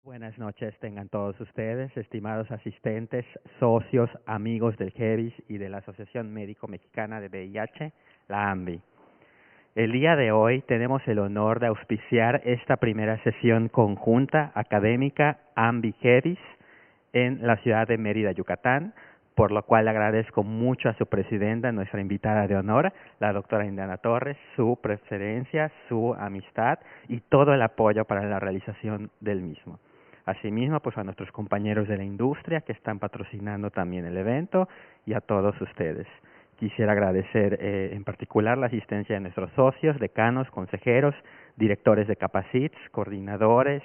Buenas noches tengan todos ustedes, estimados asistentes, socios, amigos del GEVIS y de la Asociación Médico Mexicana de VIH, la AMVI. El día de hoy tenemos el honor de auspiciar esta primera sesión conjunta académica AMVI-GEVIS en la ciudad de Mérida, Yucatán, por lo cual agradezco mucho a su presidenta, nuestra invitada de honor, la doctora Indiana Torres, su preferencia, su amistad y todo el apoyo para la realización del mismo. Asimismo, pues a nuestros compañeros de la industria que están patrocinando también el evento y a todos ustedes. Quisiera agradecer en particular la asistencia de nuestros socios, decanos, consejeros, directores de Capacits, coordinadores,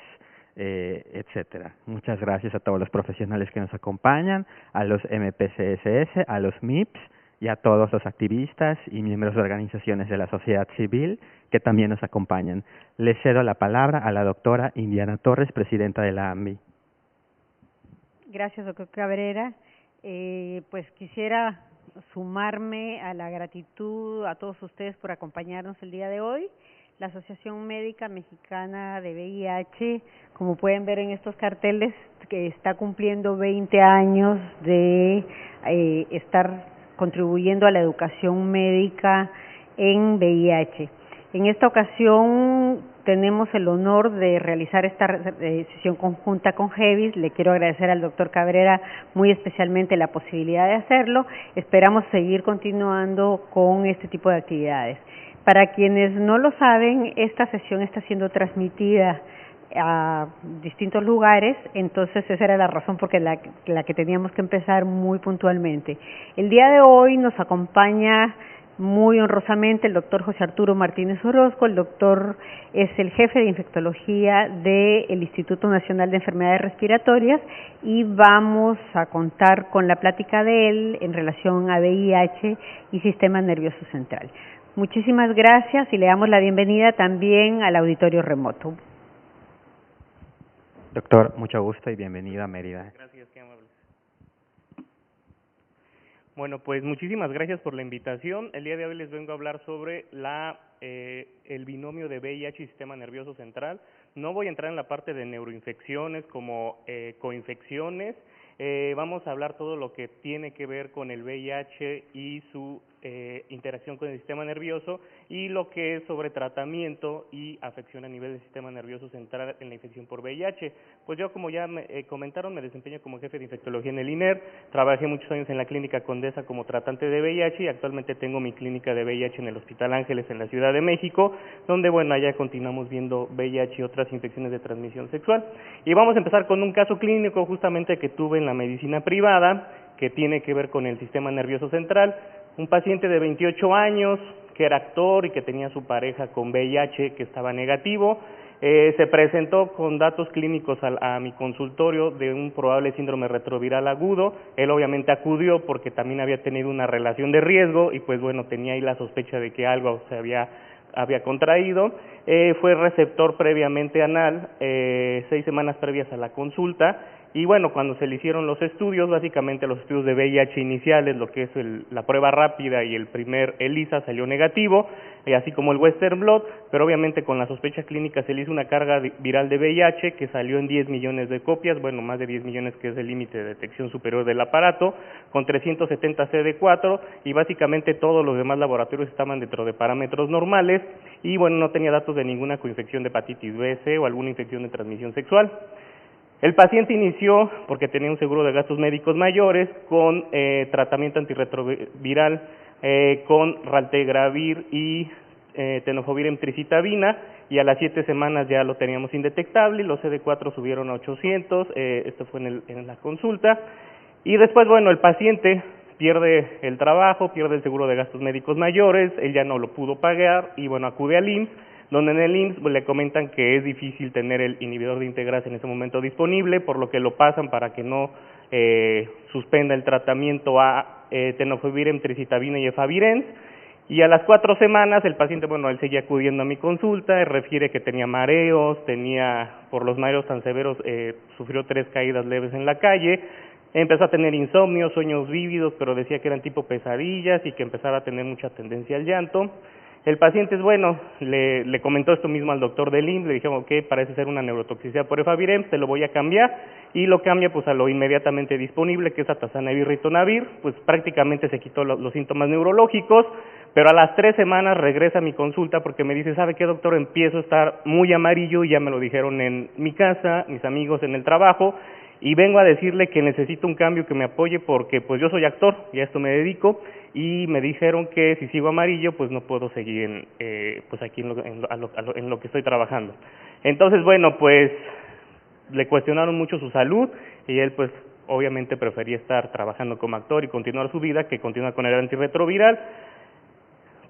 etcétera. Muchas gracias a todos los profesionales que nos acompañan, a los MPCSS, a los MIPS y a todos los activistas y miembros de organizaciones de la sociedad civil que también nos acompañan. Le cedo la palabra a la doctora Indiana Torres, presidenta de la AMVI. Gracias, doctor Cabrera. Pues quisiera sumarme a la gratitud a todos ustedes por acompañarnos el día de hoy. La Asociación Médica Mexicana de VIH, como pueden ver en estos carteles, que está cumpliendo 20 años de estar contribuyendo a la educación médica en VIH. En esta ocasión tenemos el honor de realizar esta sesión conjunta con GEVIS. Le quiero agradecer al doctor Cabrera muy especialmente la posibilidad de hacerlo. Esperamos seguir continuando con este tipo de actividades. Para quienes no lo saben, esta sesión está siendo transmitida a distintos lugares, entonces esa era la razón por la que teníamos que empezar muy puntualmente. El día de hoy nos acompaña muy honrosamente el doctor José Arturo Martínez Orozco. El doctor es el jefe de infectología del Instituto Nacional de Enfermedades Respiratorias y vamos a contar con la plática de él en relación a VIH y sistema nervioso central. Muchísimas gracias y le damos la bienvenida también al auditorio remoto. Doctor, mucho gusto y bienvenido a Mérida. Gracias, qué amable. Bueno, pues muchísimas gracias por la invitación. El día de hoy les vengo a hablar sobre el binomio de VIH y sistema nervioso central. No voy a entrar en la parte de neuroinfecciones como coinfecciones. Vamos a hablar todo lo que tiene que ver con el VIH y su interacción con el sistema nervioso y lo que es sobre tratamiento y afección a nivel del sistema nervioso central en la infección por VIH. Pues yo, como ya me comentaron, me desempeño como jefe de infectología en el INER, trabajé muchos años en la clínica Condesa como tratante de VIH y actualmente tengo mi clínica de VIH en el Hospital Ángeles en la Ciudad de México, donde bueno, allá continuamos viendo VIH y otras infecciones de transmisión sexual. Y vamos a empezar con un caso clínico justamente que tuve en la medicina privada, que tiene que ver con el sistema nervioso central. Un paciente de 28 años, que era actor y que tenía su pareja con VIH que estaba negativo, se presentó con datos clínicos a mi consultorio de un probable síndrome retroviral agudo. Él obviamente acudió porque también había tenido una relación de riesgo y pues bueno, tenía ahí la sospecha de que algo se había contraído. Fue receptor previamente anal, 6 semanas previas a la consulta. Y bueno, cuando se le hicieron los estudios, básicamente los estudios de VIH iniciales, lo que es la prueba rápida y el primer ELISA salió negativo, así como el Western Blot, pero obviamente con la sospecha clínica se le hizo una carga viral de VIH que salió en 10 millones de copias, bueno, más de 10 millones que es el límite de detección superior del aparato, con 370 CD4 y básicamente todos los demás laboratorios estaban dentro de parámetros normales y bueno, no tenía datos de ninguna coinfección de hepatitis B, C o alguna infección de transmisión sexual. El paciente inició, porque tenía un seguro de gastos médicos mayores, con tratamiento antirretroviral con raltegravir y tenofovir emtricitabina, y a las 7 semanas ya lo teníamos indetectable, y los CD4 subieron a 800, esto fue en la consulta, y después, bueno, el paciente pierde el trabajo, pierde el seguro de gastos médicos mayores, él ya no lo pudo pagar, y bueno, acude al IMSS, donde en el IMSS le comentan que es difícil tener el inhibidor de integrasa en ese momento disponible, por lo que lo pasan para que no suspenda el tratamiento a tenofovir emtricitabina y efavirenz, y a las 4 semanas el paciente, bueno, él seguía acudiendo a mi consulta, refiere que tenía mareos, por los mareos tan severos, sufrió 3 caídas leves en la calle, empezó a tener insomnio, sueños vívidos, pero decía que eran tipo pesadillas y que empezaba a tener mucha tendencia al llanto. El paciente es bueno, le comentó esto mismo al doctor del IMSS, le dijeron, ok, parece ser una neurotoxicidad por efavirenz, te lo voy a cambiar, y lo cambia pues a lo inmediatamente disponible, que es atazanavir ritonavir, pues prácticamente se quitó los síntomas neurológicos, pero a las 3 semanas regresa a mi consulta porque me dice, ¿sabe qué, doctor? Empiezo a estar muy amarillo, y ya me lo dijeron en mi casa, mis amigos en el trabajo, y vengo a decirle que necesito un cambio que me apoye porque pues yo soy actor y a esto me dedico, y me dijeron que si sigo amarillo pues no puedo seguir pues aquí en lo que estoy trabajando. Entonces, bueno, pues le cuestionaron mucho su salud y él pues obviamente prefería estar trabajando como actor y continuar su vida que continuar con el antirretroviral.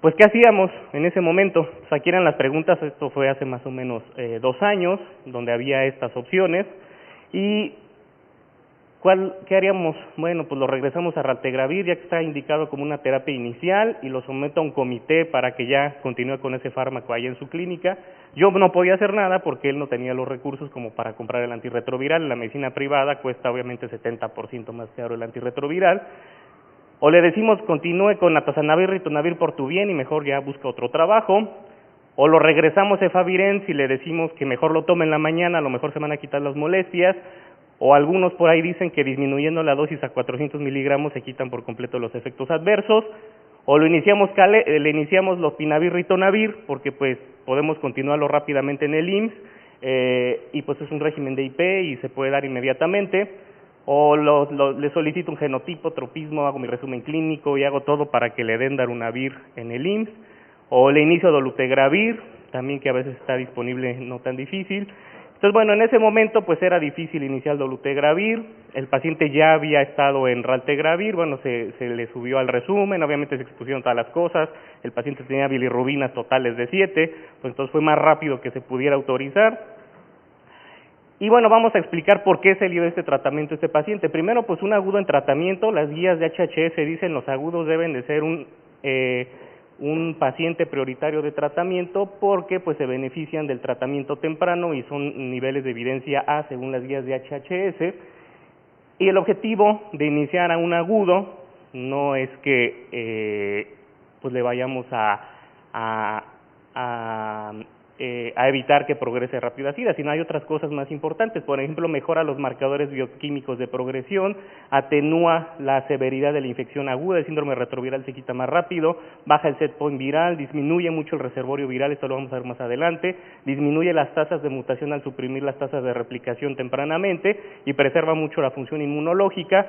Pues, ¿qué hacíamos en ese momento? Pues aquí eran las preguntas, esto fue hace más o menos 2 años, donde había estas opciones, y ¿qué haríamos? Bueno, pues lo regresamos a raltegravir, ya que está indicado como una terapia inicial, y lo someto a un comité para que ya continúe con ese fármaco ahí en su clínica. Yo no podía hacer nada porque él no tenía los recursos como para comprar el antirretroviral. En la medicina privada cuesta obviamente 70% más caro el antirretroviral. O le decimos continúe con atazanavir ritonavir por tu bien y mejor ya busca otro trabajo, o lo regresamos a efavirenz y le decimos que mejor lo tome en la mañana, a lo mejor se van a quitar las molestias, o algunos por ahí dicen que disminuyendo la dosis a 400 miligramos se quitan por completo los efectos adversos, o le iniciamos lopinavir ritonavir porque pues podemos continuarlo rápidamente en el IMSS, y pues es un régimen de IP y se puede dar inmediatamente, o le solicito un genotipo, tropismo, hago mi resumen clínico y hago todo para que le den darunavir en el IMSS, o le inicio dolutegravir, también que a veces está disponible, no tan difícil. Entonces, bueno, en ese momento pues era difícil iniciar dolutegravir, el paciente ya había estado en raltegravir, bueno, se le subió al resumen, obviamente se expusieron todas las cosas, el paciente tenía bilirrubinas totales de 7, pues entonces fue más rápido que se pudiera autorizar. Y bueno, vamos a explicar por qué se dio este tratamiento a este paciente. Primero, pues un agudo en tratamiento, las guías de HHS dicen los agudos deben de ser un paciente prioritario de tratamiento porque pues se benefician del tratamiento temprano y son niveles de evidencia A según las guías de HHS. Y el objetivo de iniciar a un agudo no es que pues le vayamos a evitar que progrese rápido la SIDA, sino hay otras cosas más importantes. Por ejemplo, mejora los marcadores bioquímicos de progresión, atenúa la severidad de la infección aguda, el síndrome retroviral se quita más rápido, baja el set point viral, disminuye mucho el reservorio viral, esto lo vamos a ver más adelante, disminuye las tasas de mutación al suprimir las tasas de replicación tempranamente y preserva mucho la función inmunológica.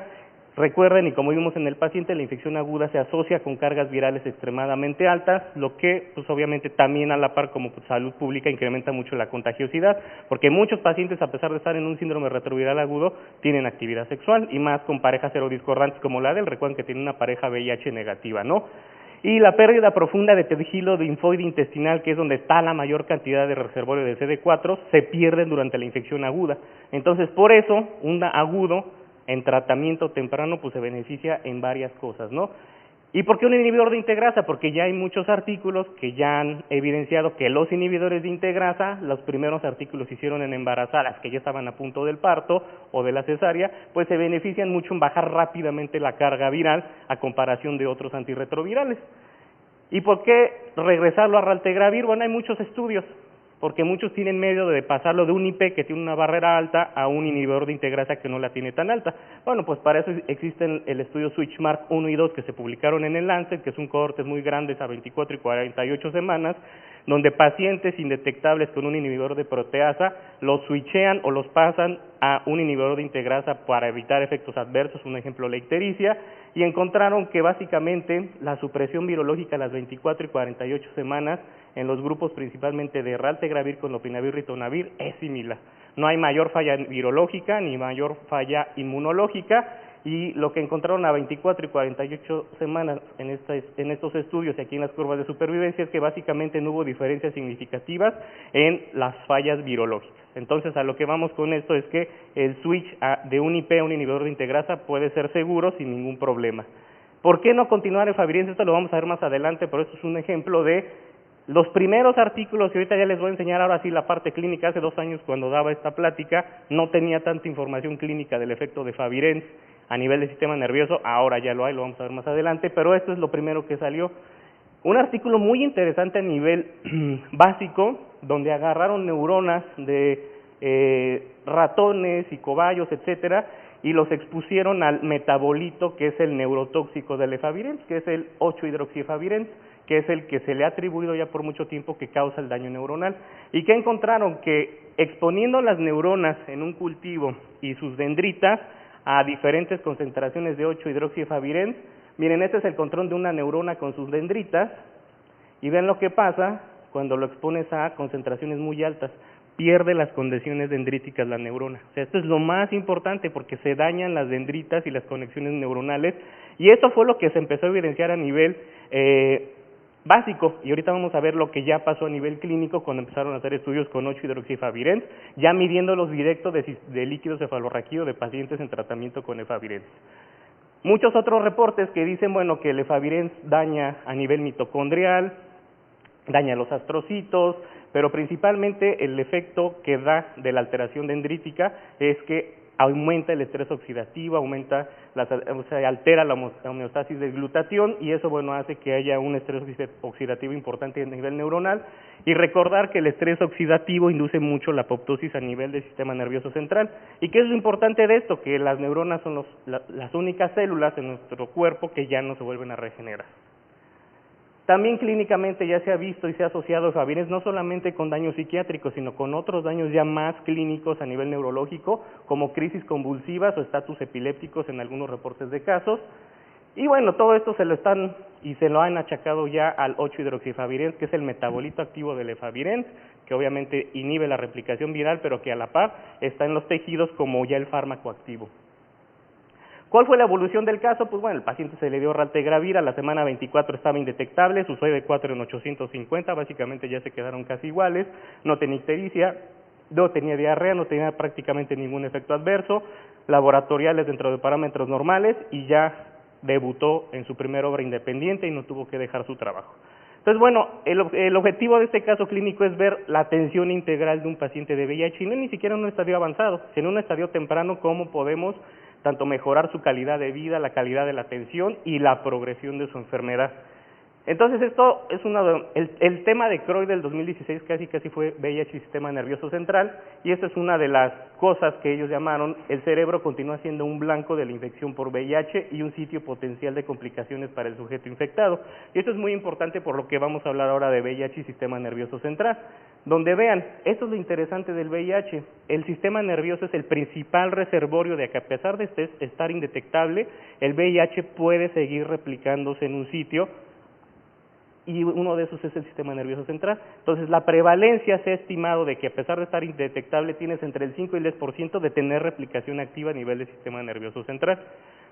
Recuerden, y como vimos en el paciente, la infección aguda se asocia con cargas virales extremadamente altas, lo que pues obviamente también a la par como salud pública incrementa mucho la contagiosidad, porque muchos pacientes a pesar de estar en un síndrome retroviral agudo tienen actividad sexual, y más con parejas serodiscordantes como la de él. Recuerden que tiene una pareja VIH negativa, ¿no? Y la pérdida profunda de tejido linfoide intestinal, que es donde está la mayor cantidad de reservorio de CD4, se pierden durante la infección aguda. Entonces, por eso, un agudo en tratamiento temprano pues se beneficia en varias cosas, ¿no? ¿Y por qué un inhibidor de integrasa? Porque ya hay muchos artículos que ya han evidenciado que los inhibidores de integrasa, los primeros artículos se hicieron en embarazadas que ya estaban a punto del parto o de la cesárea, pues se benefician mucho en bajar rápidamente la carga viral a comparación de otros antirretrovirales. ¿Y por qué regresarlo a raltegravir? Bueno, hay muchos estudios, porque muchos tienen miedo de pasarlo de un IP que tiene una barrera alta a un inhibidor de integrasa que no la tiene tan alta. Bueno, pues para eso existen el estudio Switchmark 1 y 2 que se publicaron en el Lancet, que son cohortes muy grandes a 24 y 48 semanas, donde pacientes indetectables con un inhibidor de proteasa los switchean o los pasan a un inhibidor de integrasa para evitar efectos adversos, un ejemplo la ictericia, y encontraron que básicamente la supresión virológica a las 24 y 48 semanas en los grupos principalmente de raltegravir con lopinavir ritonavir es similar. No hay mayor falla virológica ni mayor falla inmunológica, y lo que encontraron a 24 y 48 semanas en estos estudios y aquí en las curvas de supervivencia es que básicamente no hubo diferencias significativas en las fallas virológicas. Entonces, a lo que vamos con esto es que el switch de un IP a un inhibidor de integrasa puede ser seguro sin ningún problema. ¿Por qué no continuar efavirenz? Esto lo vamos a ver más adelante, pero esto es un ejemplo de los primeros artículos, y ahorita ya les voy a enseñar ahora sí la parte clínica. Hace 2 años cuando daba esta plática no tenía tanta información clínica del efecto de efavirenz a nivel del sistema nervioso, ahora ya lo hay, lo vamos a ver más adelante, pero esto es lo primero que salió. Un artículo muy interesante a nivel básico, donde agarraron neuronas de ratones y cobayos, etcétera, y los expusieron al metabolito que es el neurotóxico del efavirenz, que es el 8-hidroxiefavirenz, que es el que se le ha atribuido ya por mucho tiempo que causa el daño neuronal. ¿Y qué encontraron? Que exponiendo las neuronas en un cultivo y sus dendritas a diferentes concentraciones de 8-hidroxiefavirenz, miren, este es el control de una neurona con sus dendritas, y ven lo que pasa cuando lo expones a concentraciones muy altas, pierde las conexiones dendríticas la neurona. O sea, esto es lo más importante porque se dañan las dendritas y las conexiones neuronales, y esto fue lo que se empezó a evidenciar a nivel básico, y ahorita vamos a ver lo que ya pasó a nivel clínico cuando empezaron a hacer estudios con 8-hidroxiefavirenz, ya midiendo los directos de líquido cefalorraquídeo de pacientes en tratamiento con efavirenz. Muchos otros reportes que dicen, bueno, que el efavirenz daña a nivel mitocondrial, daña los astrocitos, pero principalmente el efecto que da de la alteración dendrítica es que aumenta el estrés oxidativo, altera la homeostasis del glutatión, y eso, bueno, hace que haya un estrés oxidativo importante a nivel neuronal. Y recordar que el estrés oxidativo induce mucho la apoptosis a nivel del sistema nervioso central. ¿Y qué es lo importante de esto? Que las neuronas son las únicas células en nuestro cuerpo que ya no se vuelven a regenerar. También clínicamente ya se ha visto y se ha asociado efavirenz no solamente con daños psiquiátricos, sino con otros daños ya más clínicos a nivel neurológico, como crisis convulsivas o estatus epilépticos en algunos reportes de casos. Y bueno, todo esto se lo han achacado ya al 8-hidroxiefavirenz, que es el metabolito activo del efavirenz, que obviamente inhibe la replicación viral, pero que a la par está en los tejidos como ya el fármaco activo. ¿Cuál fue la evolución del caso? Pues bueno, el paciente se le dio raltegravir, a la semana 24 estaba indetectable, su CD4 en 850, básicamente ya se quedaron casi iguales, no tenía ictericia, no tenía diarrea, no tenía prácticamente ningún efecto adverso, laboratoriales dentro de parámetros normales, y ya debutó en su primera obra independiente y no tuvo que dejar su trabajo. Entonces, bueno, el objetivo de este caso clínico es ver la atención integral de un paciente de VIH, y no ni siquiera en un estadio avanzado, sino en un estadio temprano, cómo podemos tanto mejorar su calidad de vida, la calidad de la atención y la progresión de su enfermedad. Entonces, esto es el tema de CROI del 2016 casi fue VIH y sistema nervioso central, y esta es una de las cosas que ellos llamaron: el cerebro continúa siendo un blanco de la infección por VIH y un sitio potencial de complicaciones para el sujeto infectado. Y esto es muy importante por lo que vamos a hablar ahora de VIH y sistema nervioso central, donde vean, esto es lo interesante del VIH, el sistema nervioso es el principal reservorio de que, a pesar de estar indetectable, el VIH puede seguir replicándose en un sitio, y uno de esos es el sistema nervioso central. Entonces, la prevalencia se ha estimado de que, a pesar de estar indetectable, tienes entre el 5 y el 10% de tener replicación activa a nivel del sistema nervioso central.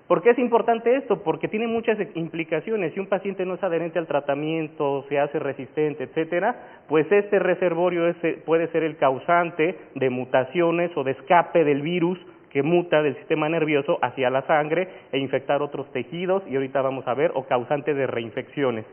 ¿Por qué es importante esto? Porque tiene muchas implicaciones. Si un paciente no es adherente al tratamiento, se hace resistente, etcétera, pues este reservorio puede ser el causante de mutaciones o de escape del virus que muta del sistema nervioso hacia la sangre e infectar otros tejidos, y ahorita vamos a ver, o causante de reinfecciones.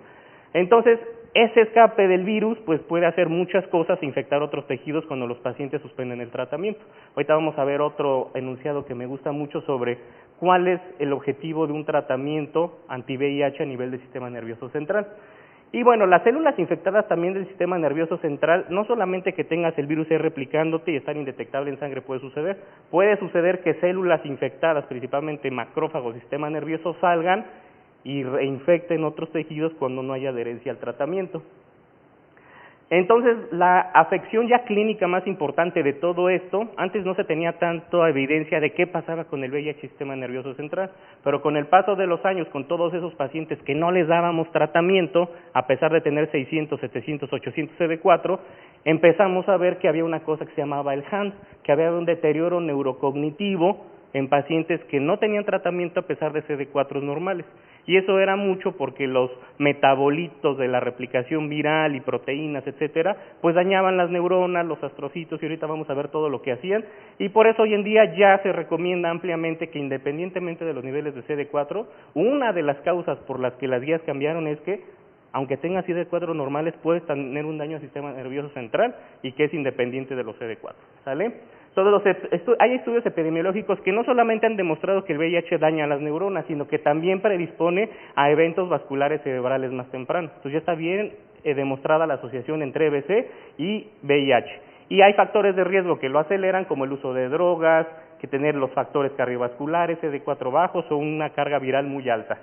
Entonces, ese escape del virus pues puede hacer muchas cosas e infectar otros tejidos cuando los pacientes suspenden el tratamiento. Ahorita vamos a ver otro enunciado que me gusta mucho sobre cuál es el objetivo de un tratamiento anti-VIH a nivel del sistema nervioso central. Y bueno, las células infectadas también del sistema nervioso central, no solamente que tengas el virus ahí replicándote y estar indetectable en sangre puede suceder que células infectadas, principalmente macrófagos, sistema nervioso, salgan y reinfecten otros tejidos cuando no haya adherencia al tratamiento. Entonces, la afección ya clínica más importante de todo esto, antes no se tenía tanta evidencia de qué pasaba con el VIH sistema nervioso central, pero con el paso de los años, con todos esos pacientes que no les dábamos tratamiento, a pesar de tener 600, 700, 800 CD4, empezamos a ver que había una cosa que se llamaba el HAND, que había un deterioro neurocognitivo en pacientes que no tenían tratamiento a pesar de CD4 normales. Y eso era mucho porque los metabolitos de la replicación viral y proteínas, etcétera, pues dañaban las neuronas, los astrocitos, y ahorita vamos a ver todo lo que hacían. Y por eso hoy en día ya se recomienda ampliamente que, independientemente de los niveles de CD4, una de las causas por las que las guías cambiaron es que, aunque tengas CD4 normales, puedes tener un daño al sistema nervioso central y que es independiente de los CD4, ¿sale? Hay estudios epidemiológicos que no solamente han demostrado que el VIH daña a las neuronas, sino que también predispone a eventos vasculares cerebrales más tempranos. Entonces ya está bien demostrada la asociación entre EBC y VIH. Y hay factores de riesgo que lo aceleran, como el uso de drogas, que tener los factores cardiovasculares, CD4 bajos o una carga viral muy alta.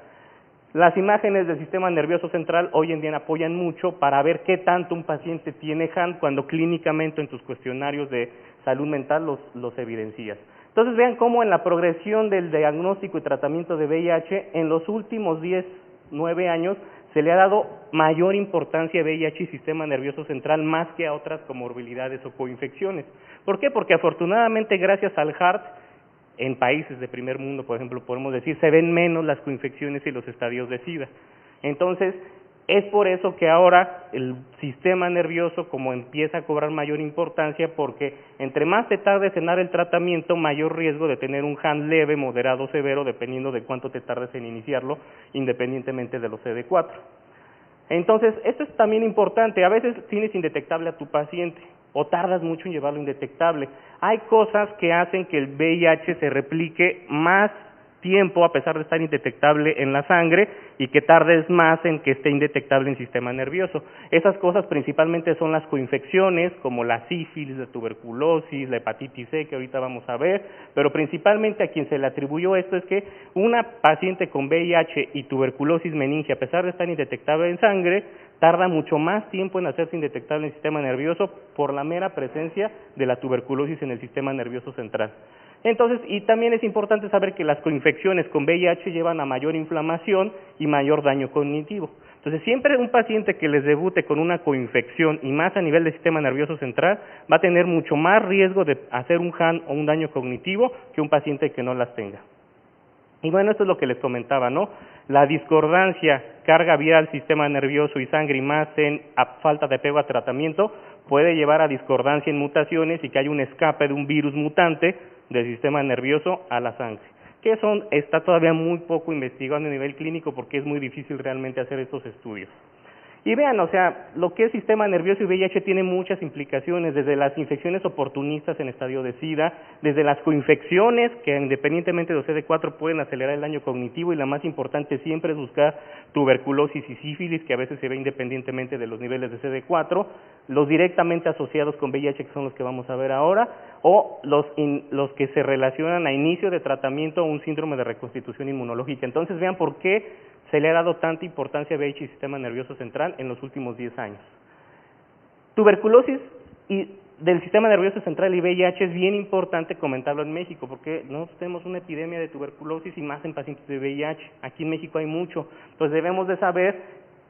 Las imágenes del sistema nervioso central hoy en día apoyan mucho para ver qué tanto un paciente tiene HAN cuando clínicamente en tus cuestionarios de salud mental los evidencias. Entonces vean cómo en la progresión del diagnóstico y tratamiento de VIH en los últimos 9 años se le ha dado mayor importancia a VIH y sistema nervioso central más que a otras comorbilidades o coinfecciones. ¿Por qué? Porque afortunadamente gracias al HART, en países de primer mundo, por ejemplo, podemos decir, se ven menos las coinfecciones y los estadios de SIDA. Entonces, es por eso que ahora el sistema nervioso como empieza a cobrar mayor importancia, porque entre más te tardes en dar el tratamiento, mayor riesgo de tener un HAN leve, moderado, severo, dependiendo de cuánto te tardes en iniciarlo, independientemente de los CD4. Entonces, esto es también importante. A veces tienes indetectable a tu paciente o tardas mucho en llevarlo indetectable. Hay cosas que hacen que el VIH se replique más tiempo a pesar de estar indetectable en la sangre y que tardes más en que esté indetectable en el sistema nervioso. Esas cosas principalmente son las coinfecciones como la sífilis, la tuberculosis, la hepatitis C que ahorita vamos a ver, pero principalmente a quien se le atribuyó esto es que una paciente con VIH y tuberculosis meningia, a pesar de estar indetectable en sangre, tarda mucho más tiempo en hacerse indetectable en el sistema nervioso por la mera presencia de la tuberculosis en el sistema nervioso central. Entonces, y también es importante saber que las coinfecciones con VIH llevan a mayor inflamación y mayor daño cognitivo. Entonces, siempre un paciente que les debute con una coinfección y más a nivel del sistema nervioso central va a tener mucho más riesgo de hacer un HAN o un daño cognitivo que un paciente que no las tenga. Y bueno, esto es lo que les comentaba, ¿no? La discordancia, carga viral, sistema nervioso y sangre y más en falta de apego a tratamiento puede llevar a discordancia en mutaciones y que haya un escape de un virus mutante del sistema nervioso a la sangre, que está todavía muy poco investigado a nivel clínico porque es muy difícil realmente hacer estos estudios. Y vean, o sea, lo que es sistema nervioso y VIH tiene muchas implicaciones, desde las infecciones oportunistas en estadio de SIDA, desde las coinfecciones, que independientemente de los CD4 pueden acelerar el daño cognitivo, y la más importante siempre es buscar tuberculosis y sífilis, que a veces se ve independientemente de los niveles de CD4, los directamente asociados con VIH, que son los que vamos a ver ahora, o los que se relacionan a inicio de tratamiento a un síndrome de reconstitución inmunológica. Entonces vean por qué se le ha dado tanta importancia a VIH y sistema nervioso central en los últimos 10 años. Tuberculosis del sistema nervioso central y VIH es bien importante comentarlo en México, porque nosotros tenemos una epidemia de tuberculosis y más en pacientes de VIH. Aquí en México hay mucho, entonces debemos de saber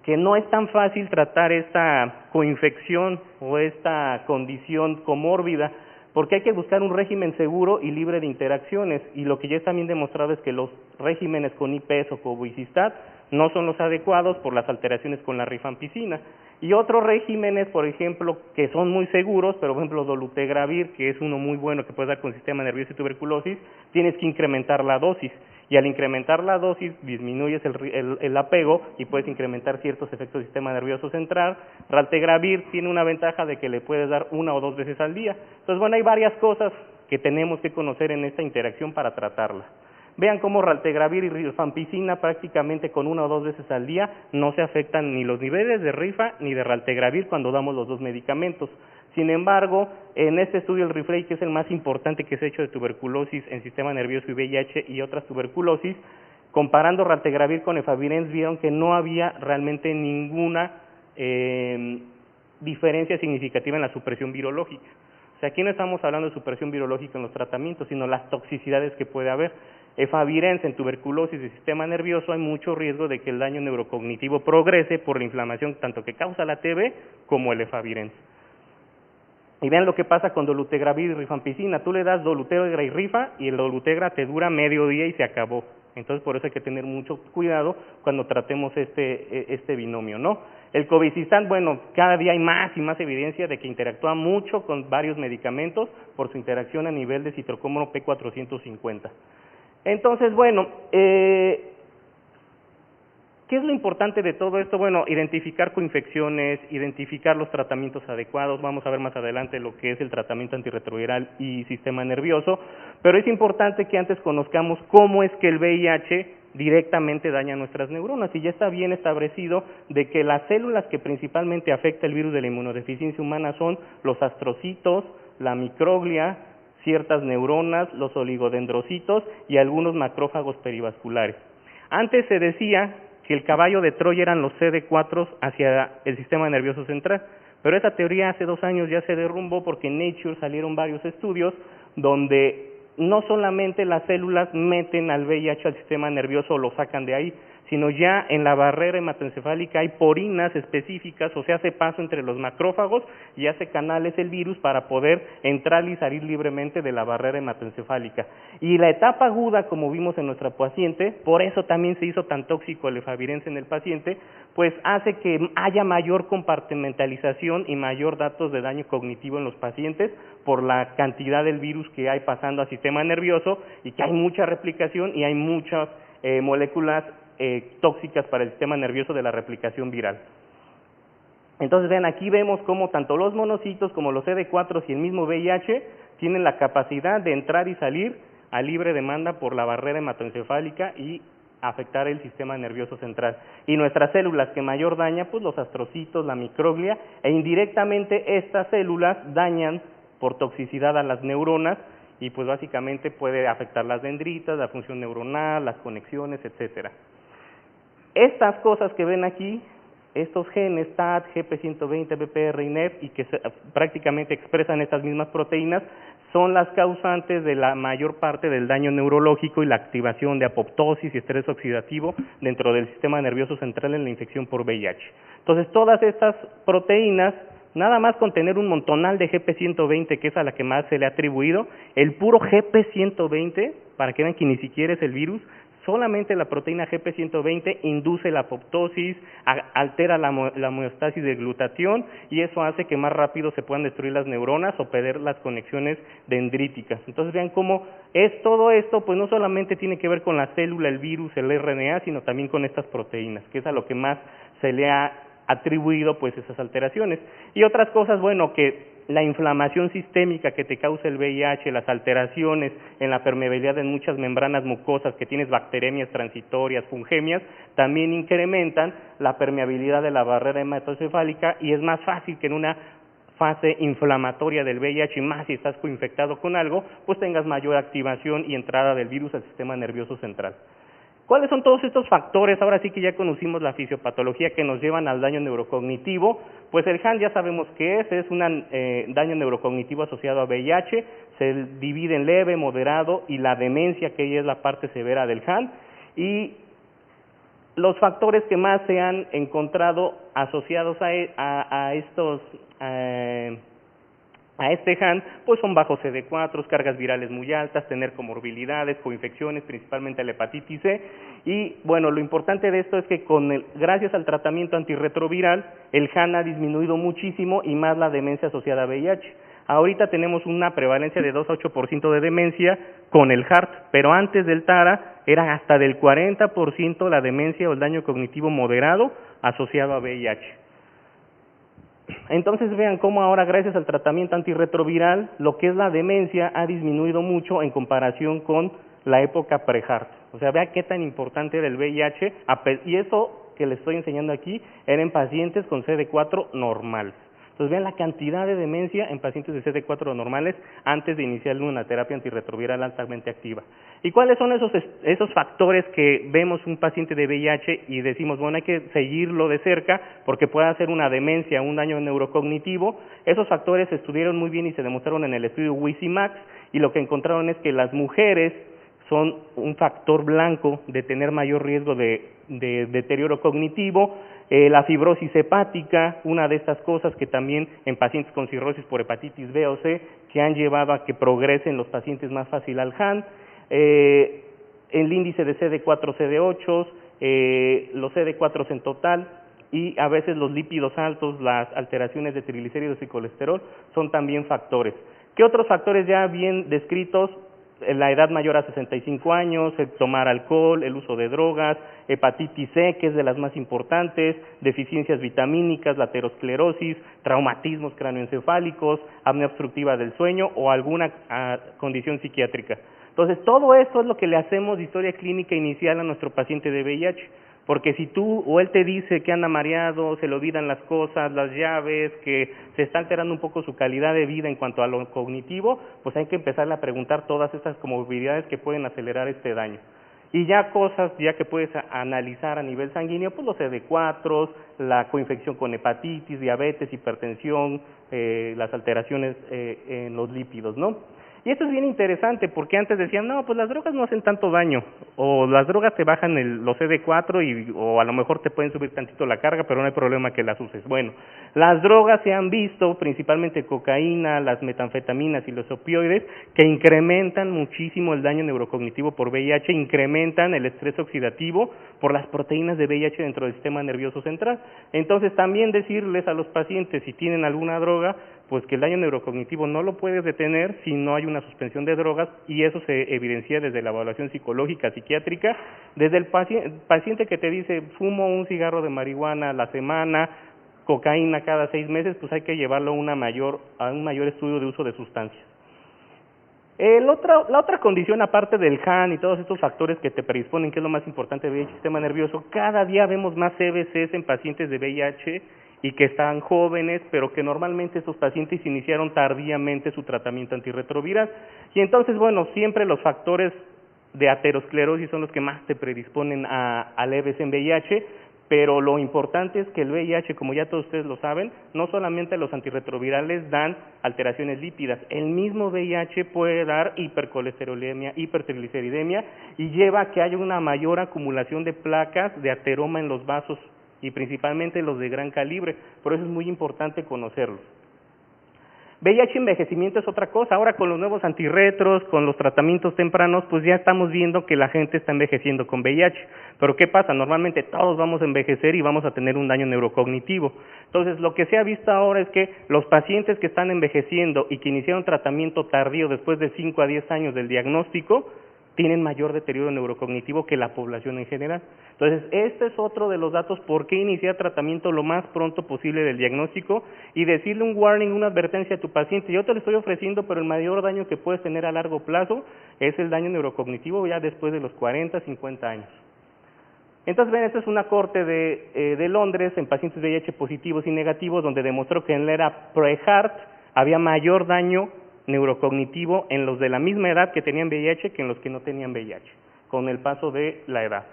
que no es tan fácil tratar esta coinfección o esta condición comórbida, porque hay que buscar un régimen seguro y libre de interacciones, y lo que ya está bien demostrado es que los regímenes con IPS o cobicistat no son los adecuados por las alteraciones con la rifampicina. Y otros regímenes, por ejemplo, que son muy seguros, pero por ejemplo dolutegravir, que es uno muy bueno que puede dar con sistema nervioso y tuberculosis, tienes que incrementar la dosis, y al incrementar la dosis disminuyes el apego y puedes incrementar ciertos efectos del sistema nervioso central. Raltegravir tiene una ventaja de que le puedes dar 1 o 2 veces al día. Entonces, bueno, hay varias cosas que tenemos que conocer en esta interacción para tratarla. Vean cómo raltegravir y rifampicina prácticamente con 1 o 2 veces al día no se afectan ni los niveles de rifa ni de raltegravir cuando damos los dos medicamentos. Sin embargo, en este estudio el RIFREI, que es el más importante que se ha hecho de tuberculosis en sistema nervioso y VIH y otras tuberculosis, comparando raltegravir con efavirenz, vieron que no había realmente ninguna diferencia significativa en la supresión virológica. O sea, aquí no estamos hablando de supresión virológica en los tratamientos, sino las toxicidades que puede haber. Efavirenz en tuberculosis del sistema nervioso hay mucho riesgo de que el daño neurocognitivo progrese por la inflamación tanto que causa la TB como el efavirenz. Y vean lo que pasa con dolutegravir y rifampicina. Tú le das dolutegra y rifa y el dolutegra te dura medio día y se acabó. Entonces, por eso hay que tener mucho cuidado cuando tratemos este binomio, ¿no? El cobicistat, bueno, cada día hay más y más evidencia de que interactúa mucho con varios medicamentos por su interacción a nivel de citrocromo P450. Entonces, bueno, ¿Qué es lo importante de todo esto? Bueno, identificar coinfecciones, identificar los tratamientos adecuados, vamos a ver más adelante lo que es el tratamiento antirretroviral y sistema nervioso, pero es importante que antes conozcamos cómo es que el VIH directamente daña nuestras neuronas, y ya está bien establecido de que las células que principalmente afecta el virus de la inmunodeficiencia humana son los astrocitos, la microglia, ciertas neuronas, los oligodendrocitos y algunos macrófagos perivasculares. Antes se decía que el caballo de Troya eran los CD4 hacia el sistema nervioso central, pero esa teoría hace 2 años ya se derrumbó porque en Nature salieron varios estudios donde no solamente las células meten al VIH al sistema nervioso o lo sacan de ahí, sino ya en la barrera hematoencefálica hay porinas específicas, o sea, hace paso entre los macrófagos y hace canales el virus para poder entrar y salir libremente de la barrera hematoencefálica. Y la etapa aguda, como vimos en nuestra paciente, por eso también se hizo tan tóxico el efavirenz en el paciente, pues hace que haya mayor compartimentalización y mayor datos de daño cognitivo en los pacientes por la cantidad del virus que hay pasando al sistema nervioso y que hay mucha replicación y hay muchas moléculas tóxicas para el sistema nervioso de la replicación viral. Entonces, vean, aquí vemos cómo tanto los monocitos como los CD4 y el mismo VIH tienen la capacidad de entrar y salir a libre demanda por la barrera hematoencefálica y afectar el sistema nervioso central. Y nuestras células que mayor daña, pues los astrocitos, la microglia, e indirectamente estas células dañan por toxicidad a las neuronas y pues básicamente puede afectar las dendritas, la función neuronal, las conexiones, etcétera. Estas cosas que ven aquí, estos genes TAT, GP120, BPR y NEF, y que prácticamente expresan estas mismas proteínas, son las causantes de la mayor parte del daño neurológico y la activación de apoptosis y estrés oxidativo dentro del sistema nervioso central en la infección por VIH. Entonces, todas estas proteínas, nada más con tener un montonal de GP120, que es a la que más se le ha atribuido, el puro GP120, para que vean que ni siquiera es el virus, solamente la proteína GP120 induce la apoptosis, altera la homeostasis del glutatión y eso hace que más rápido se puedan destruir las neuronas o perder las conexiones dendríticas. Entonces vean cómo es todo esto, pues no solamente tiene que ver con la célula, el virus, el RNA, sino también con estas proteínas, que es a lo que más se le ha atribuido pues esas alteraciones. Y otras cosas, bueno, que la inflamación sistémica que te causa el VIH, las alteraciones en la permeabilidad en muchas membranas mucosas, que tienes bacteremias transitorias, fungemias, también incrementan la permeabilidad de la barrera hematoencefálica y es más fácil que en una fase inflamatoria del VIH, y más si estás coinfectado con algo, pues tengas mayor activación y entrada del virus al sistema nervioso central. ¿Cuáles son todos estos factores? Ahora sí que ya conocimos la fisiopatología que nos llevan al daño neurocognitivo. Pues el HAN ya sabemos qué es un daño neurocognitivo asociado a VIH, se divide en leve, moderado y la demencia, que ella es la parte severa del HAN. Y los factores que más se han encontrado asociados a este HAN, pues son bajos CD4, cargas virales muy altas, tener comorbilidades, coinfecciones, principalmente la hepatitis C, y bueno, lo importante de esto es que gracias al tratamiento antirretroviral, el HAN ha disminuido muchísimo y más la demencia asociada a VIH. Ahorita tenemos una prevalencia de 2 a 8% de demencia con el HART, pero antes del TARA era hasta del 40% la demencia o el daño cognitivo moderado asociado a VIH. Entonces vean cómo ahora gracias al tratamiento antirretroviral lo que es la demencia ha disminuido mucho en comparación con la época pre-HART. O sea, vea qué tan importante era el VIH y eso que les estoy enseñando aquí era en pacientes con CD4 normales. Entonces vean la cantidad de demencia en pacientes de CD4 normales antes de iniciar una terapia antirretroviral altamente activa. ¿Y cuáles son esos factores que vemos un paciente de VIH y decimos, bueno, hay que seguirlo de cerca porque puede hacer una demencia, un daño neurocognitivo? Esos factores se estudiaron muy bien y se demostraron en el estudio WISI-MAX y lo que encontraron es que las mujeres son un factor blanco de tener mayor riesgo de deterioro cognitivo, la fibrosis hepática, una de estas cosas que también en pacientes con cirrosis por hepatitis B o C, que han llevado a que progresen los pacientes más fácil al HAN, el índice de CD4, CD8, los CD4 en total, y a veces los lípidos altos, las alteraciones de triglicéridos y colesterol son también factores. ¿Qué otros factores ya bien descritos? la edad mayor a 65 años, el tomar alcohol, el uso de drogas, hepatitis C, que es de las más importantes, deficiencias vitamínicas, la aterosclerosis, traumatismos cráneoencefálicos, apnea obstructiva del sueño o alguna condición psiquiátrica. Entonces, todo esto es lo que le hacemos de historia clínica inicial a nuestro paciente de VIH, porque si tú o él te dice que anda mareado, se le olvidan las cosas, las llaves, que se está alterando un poco su calidad de vida en cuanto a lo cognitivo, pues hay que empezarle a preguntar todas estas comorbilidades que pueden acelerar este daño. Y ya cosas ya que puedes analizar a nivel sanguíneo, pues los CD4, la coinfección con hepatitis, diabetes, hipertensión, las alteraciones en los lípidos, ¿no? Y esto es bien interesante porque antes decían, no, pues las drogas no hacen tanto daño, o las drogas te bajan los CD4 o a lo mejor te pueden subir tantito la carga, pero no hay problema que las uses. Bueno, las drogas se han visto, principalmente cocaína, las metanfetaminas y los opioides, que incrementan muchísimo el daño neurocognitivo por VIH, incrementan el estrés oxidativo por las proteínas de VIH dentro del sistema nervioso central. Entonces también decirles a los pacientes si tienen alguna droga, pues que el daño neurocognitivo no lo puedes detener si no hay una suspensión de drogas, y eso se evidencia desde la evaluación psicológica, psiquiátrica, desde el paciente que te dice fumo un cigarro de marihuana a la semana, cocaína cada 6 meses, pues hay que llevarlo a un mayor estudio de uso de sustancias. La otra condición, aparte del HAN y todos estos factores que te predisponen, que es lo más importante del sistema nervioso, cada día vemos más CBCs en pacientes de VIH y que están jóvenes, pero que normalmente esos pacientes iniciaron tardíamente su tratamiento antirretroviral. Y entonces, bueno, siempre los factores de aterosclerosis son los que más te predisponen a leves en VIH, pero lo importante es que el VIH, como ya todos ustedes lo saben, no solamente los antirretrovirales dan alteraciones lípidas, el mismo VIH puede dar hipercolesterolemia, hipertrigliceridemia, y lleva a que haya una mayor acumulación de placas de ateroma en los vasos, y principalmente los de gran calibre, por eso es muy importante conocerlos. VIH envejecimiento es otra cosa. Ahora con los nuevos antirretros, con los tratamientos tempranos, pues ya estamos viendo que la gente está envejeciendo con VIH. Pero ¿qué pasa? Normalmente todos vamos a envejecer y vamos a tener un daño neurocognitivo. Entonces, lo que se ha visto ahora es que los pacientes que están envejeciendo y que iniciaron tratamiento tardío después de 5 a 10 años del diagnóstico, tienen mayor deterioro neurocognitivo que la población en general. Entonces, este es otro de los datos por qué iniciar tratamiento lo más pronto posible del diagnóstico y decirle un warning, una advertencia a tu paciente. Yo te lo estoy ofreciendo, pero el mayor daño que puedes tener a largo plazo es el daño neurocognitivo ya después de los 40, 50 años. Entonces, ven, esta es una corte de Londres en pacientes VIH positivos y negativos, donde demostró que en la era pre-HART había mayor daño neurocognitivo en los de la misma edad que tenían VIH que en los que no tenían VIH, con el paso de la edad.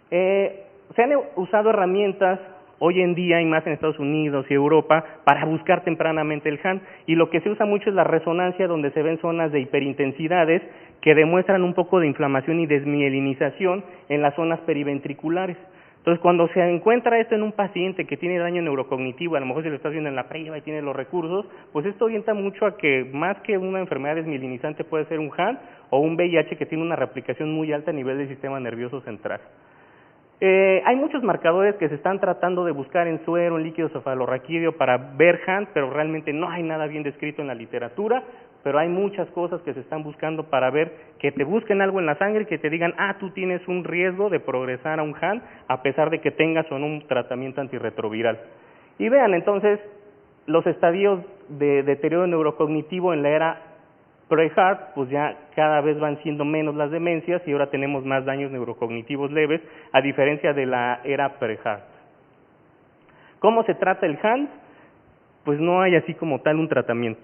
Se han usado herramientas hoy en día, y más en Estados Unidos y Europa, para buscar tempranamente el HAN, y lo que se usa mucho es la resonancia, donde se ven zonas de hiperintensidades que demuestran un poco de inflamación y desmielinización en las zonas periventriculares. Entonces, cuando se encuentra esto en un paciente que tiene daño neurocognitivo, a lo mejor si lo estás viendo en la priva y tiene los recursos, pues esto orienta mucho a que más que una enfermedad desmielinizante puede ser un HAN o un VIH que tiene una replicación muy alta a nivel del sistema nervioso central. Hay muchos marcadores que se están tratando de buscar en suero, en líquido cefalorraquídeo para ver HAN, pero realmente no hay nada bien descrito en la literatura, pero hay muchas cosas que se están buscando para ver, que te busquen algo en la sangre y que te digan, tú tienes un riesgo de progresar a un HAN, a pesar de que tengas o no un tratamiento antirretroviral. Y vean, entonces, los estadios de deterioro neurocognitivo en la era pre-HART, pues ya cada vez van siendo menos las demencias y ahora tenemos más daños neurocognitivos leves, a diferencia de la era pre-HART. ¿Cómo se trata el HAN? Pues no hay así como tal un tratamiento.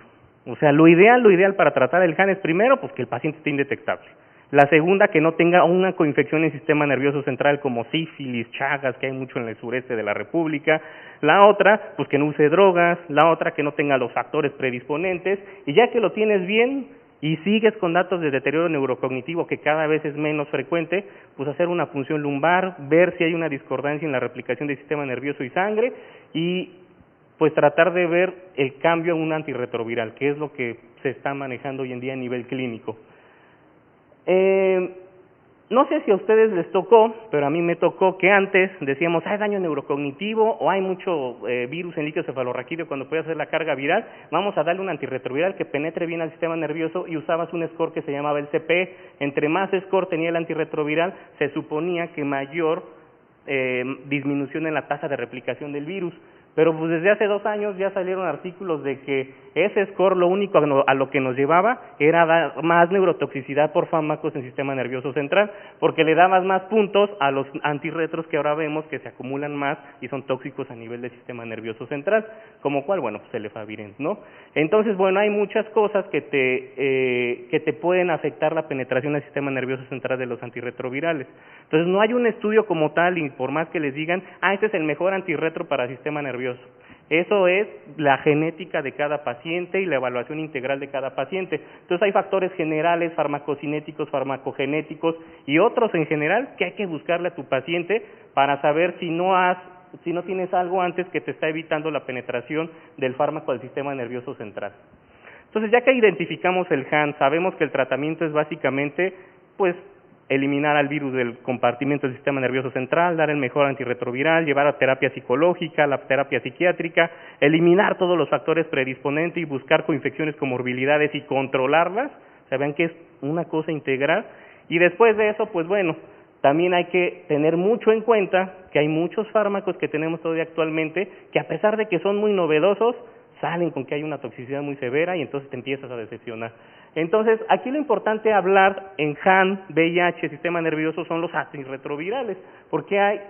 O sea, lo ideal para tratar el HAN es primero, pues que el paciente esté indetectable. La segunda, que no tenga una coinfección en el sistema nervioso central como sífilis, chagas, que hay mucho en el sureste de la República. La otra, pues que no use drogas. La otra, que no tenga los factores predisponentes. Y ya que lo tienes bien y sigues con datos de deterioro neurocognitivo que cada vez es menos frecuente, pues hacer una punción lumbar, ver si hay una discordancia en la replicación del sistema nervioso y sangre, y pues tratar de ver el cambio a un antirretroviral, que es lo que se está manejando hoy en día a nivel clínico. No sé si a ustedes les tocó, pero a mí me tocó que antes decíamos, hay daño neurocognitivo o hay mucho virus en líquido cefalorraquídeo cuando puede hacer la carga viral, vamos a darle un antirretroviral que penetre bien al sistema nervioso, y usabas un score que se llamaba el CPE. Entre más score tenía el antirretroviral, se suponía que mayor disminución en la tasa de replicación del virus. Pero pues desde hace 2 años ya salieron artículos de que ese score lo único a lo que nos llevaba era dar más neurotoxicidad por fármacos en el sistema nervioso central, porque le dabas más puntos a los antirretros que ahora vemos que se acumulan más y son tóxicos a nivel del sistema nervioso central, como cuál, bueno, pues el efavirenz, ¿no? Entonces, bueno, hay muchas cosas que te pueden afectar la penetración al sistema nervioso central de los antirretrovirales. Entonces, no hay un estudio como tal, y por más que les digan, este es el mejor antirretro para el sistema nervioso. Eso es la genética de cada paciente y la evaluación integral de cada paciente. Entonces hay factores generales, farmacocinéticos, farmacogenéticos y otros en general que hay que buscarle a tu paciente para saber si no tienes algo antes que te está evitando la penetración del fármaco al sistema nervioso central. Entonces, ya que identificamos el HAN, sabemos que el tratamiento es básicamente, pues, eliminar al virus del compartimiento del sistema nervioso central, dar el mejor antirretroviral, llevar a terapia psicológica, la terapia psiquiátrica, eliminar todos los factores predisponentes y buscar coinfecciones, comorbilidades y controlarlas. O sea, vean que es una cosa integral. Y después de eso, pues bueno, también hay que tener mucho en cuenta que hay muchos fármacos que tenemos todavía actualmente que, a pesar de que son muy novedosos, salen con que hay una toxicidad muy severa y entonces te empiezas a decepcionar. Entonces, aquí lo importante hablar en HAN, VIH, sistema nervioso, son los antirretrovirales, porque hay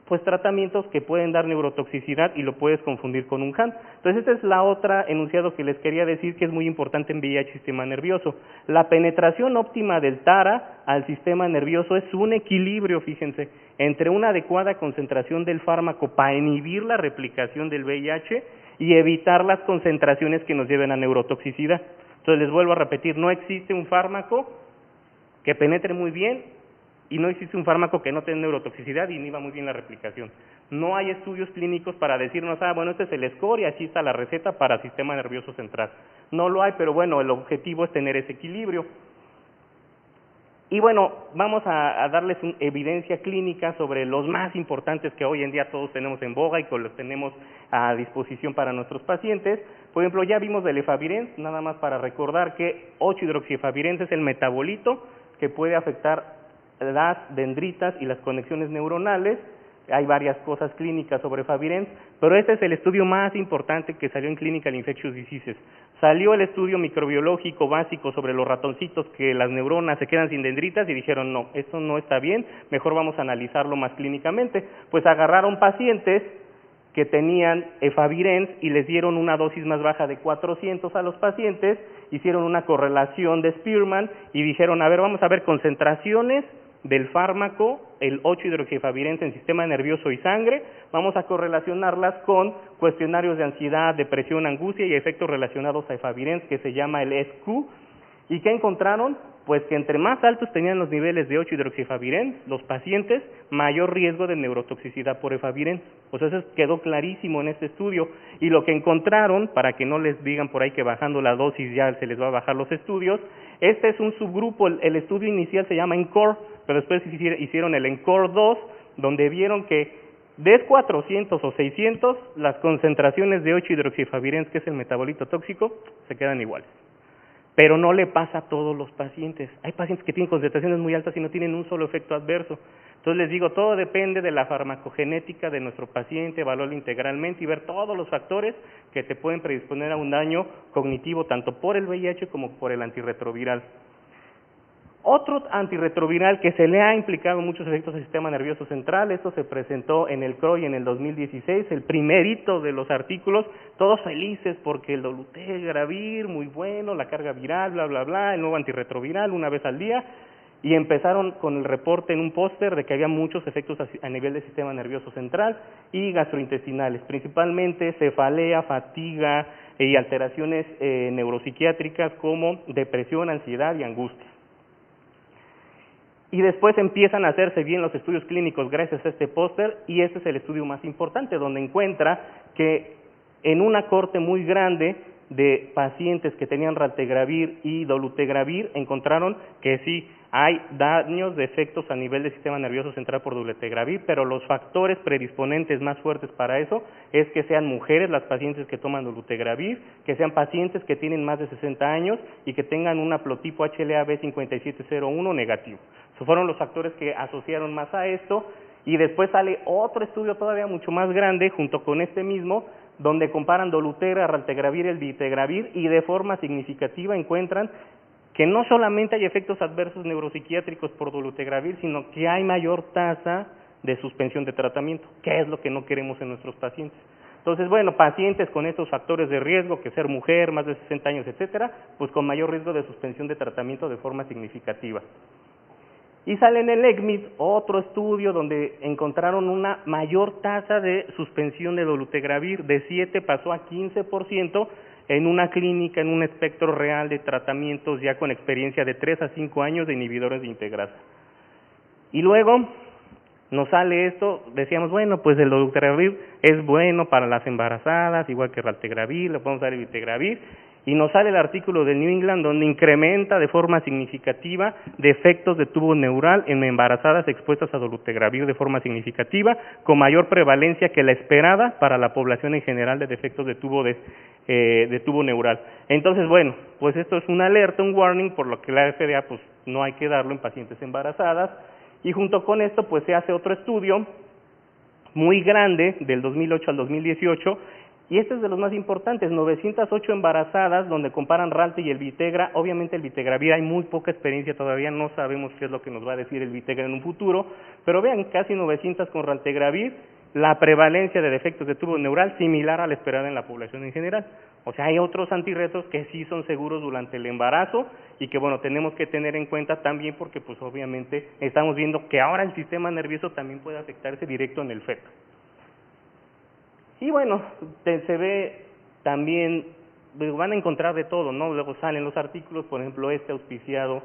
pues tratamientos que pueden dar neurotoxicidad y lo puedes confundir con un HAN. Entonces, esta es la otra enunciado que les quería decir que es muy importante en VIH, sistema nervioso. La penetración óptima del TARA al sistema nervioso es un equilibrio, fíjense, entre una adecuada concentración del fármaco para inhibir la replicación del VIH y evitar las concentraciones que nos lleven a neurotoxicidad. Entonces, les vuelvo a repetir, no existe un fármaco que penetre muy bien y no existe un fármaco que no tenga neurotoxicidad y inhiba muy bien la replicación. No hay estudios clínicos para decirnos, bueno, este es el score y aquí está la receta para sistema nervioso central. No lo hay, pero bueno, el objetivo es tener ese equilibrio. Y bueno, vamos a darles evidencia clínica sobre los más importantes que hoy en día todos tenemos en boga y que los tenemos a disposición para nuestros pacientes. Por ejemplo, ya vimos del efavirenz, nada más para recordar que 8-hidroxiefavirenz es el metabolito que puede afectar las dendritas y las conexiones neuronales. Hay varias cosas clínicas sobre efavirenz, pero este es el estudio más importante que salió en Clinical Infectious Diseases. Salió el estudio microbiológico básico sobre los ratoncitos que las neuronas se quedan sin dendritas y dijeron, no, esto no está bien, mejor vamos a analizarlo más clínicamente. Pues agarraron pacientes que tenían efavirenz y les dieron una dosis más baja de 400 a los pacientes, hicieron una correlación de Spearman y dijeron, a ver, vamos a ver concentraciones del fármaco, el 8-hidroxiefavirenz en sistema nervioso y sangre, vamos a correlacionarlas con cuestionarios de ansiedad, depresión, angustia y efectos relacionados a efavirenz que se llama el SQ. ¿Y qué encontraron? Pues que entre más altos tenían los niveles de 8-hidroxiefavirenz, los pacientes, mayor riesgo de neurotoxicidad por efavirenz. Pues eso quedó clarísimo en este estudio. Y lo que encontraron, para que no les digan por ahí que bajando la dosis ya se les va a bajar los estudios, este es un subgrupo, el estudio inicial se llama ENCORE, pero después hicieron el ENCORE 2, donde vieron que de 400 o 600, las concentraciones de 8-hidroxiefavirenz, que es el metabolito tóxico, se quedan iguales. Pero no le pasa a todos los pacientes. Hay pacientes que tienen concentraciones muy altas y no tienen un solo efecto adverso. Entonces les digo, todo depende de la farmacogenética de nuestro paciente, evaluarlo integralmente y ver todos los factores que te pueden predisponer a un daño cognitivo, tanto por el VIH como por el antirretroviral. Otro antirretroviral que se le ha implicado muchos efectos al sistema nervioso central, esto se presentó en el CROI en el 2016, el primerito de los artículos, todos felices porque el dolutegravir, muy bueno, la carga viral, bla, bla, bla, el nuevo antirretroviral una vez al día, y empezaron con el reporte en un póster de que había muchos efectos a nivel del sistema nervioso central y gastrointestinales, principalmente cefalea, fatiga y alteraciones neuropsiquiátricas como depresión, ansiedad y angustia. Y después empiezan a hacerse bien los estudios clínicos gracias a este póster, y este es el estudio más importante, donde encuentra que en una corte muy grande de pacientes que tenían raltegravir y dolutegravir, encontraron que sí hay daños de efectos a nivel del sistema nervioso central por dolutegravir, pero los factores predisponentes más fuertes para eso es que sean mujeres las pacientes que toman dolutegravir, que sean pacientes que tienen más de 60 años y que tengan un haplotipo HLA-B5701 negativo. Esos fueron los factores que asociaron más a esto, y después sale otro estudio todavía mucho más grande junto con este mismo, donde comparan dolutegravir, raltegravir y el vitegravir, y de forma significativa encuentran que no solamente hay efectos adversos neuropsiquiátricos por dolutegravir, sino que hay mayor tasa de suspensión de tratamiento, que es lo que no queremos en nuestros pacientes. Entonces, bueno, pacientes con estos factores de riesgo, que ser mujer, más de 60 años, etcétera, pues con mayor riesgo de suspensión de tratamiento de forma significativa. Y sale en el ECMID otro estudio donde encontraron una mayor tasa de suspensión de dolutegravir, de 7 pasó a 15%, en una clínica, en un espectro real de tratamientos ya con experiencia de 3 a 5 años de inhibidores de integrasa. Y luego nos sale esto, decíamos, bueno, pues el dolutegravir es bueno para las embarazadas, igual que raltegravir, le podemos dar el vitegravir, y nos sale el artículo del New England donde incrementa de forma significativa defectos de tubo neural en embarazadas expuestas a dolutegravir de forma significativa, con mayor prevalencia que la esperada para la población en general de defectos de tubo neural. Entonces, bueno, pues esto es una alerta, un warning, por lo que la FDA pues no hay que darlo en pacientes embarazadas, y junto con esto pues se hace otro estudio muy grande del 2008 al 2018, y este es de los más importantes, 908 embarazadas, donde comparan Ralte y el Vitegra. Obviamente el Vitegravir hay muy poca experiencia todavía, no sabemos qué es lo que nos va a decir el Vitegra en un futuro, pero vean, casi 900 con Raltegravir, la prevalencia de defectos de tubo neural similar a la esperada en la población en general. O sea, hay otros antirretos que sí son seguros durante el embarazo y que, bueno, tenemos que tener en cuenta también porque, pues, obviamente, estamos viendo que ahora el sistema nervioso también puede afectarse directo en el feto. Y bueno, se ve también, van a encontrar de todo, ¿no? Luego salen los artículos, por ejemplo, auspiciado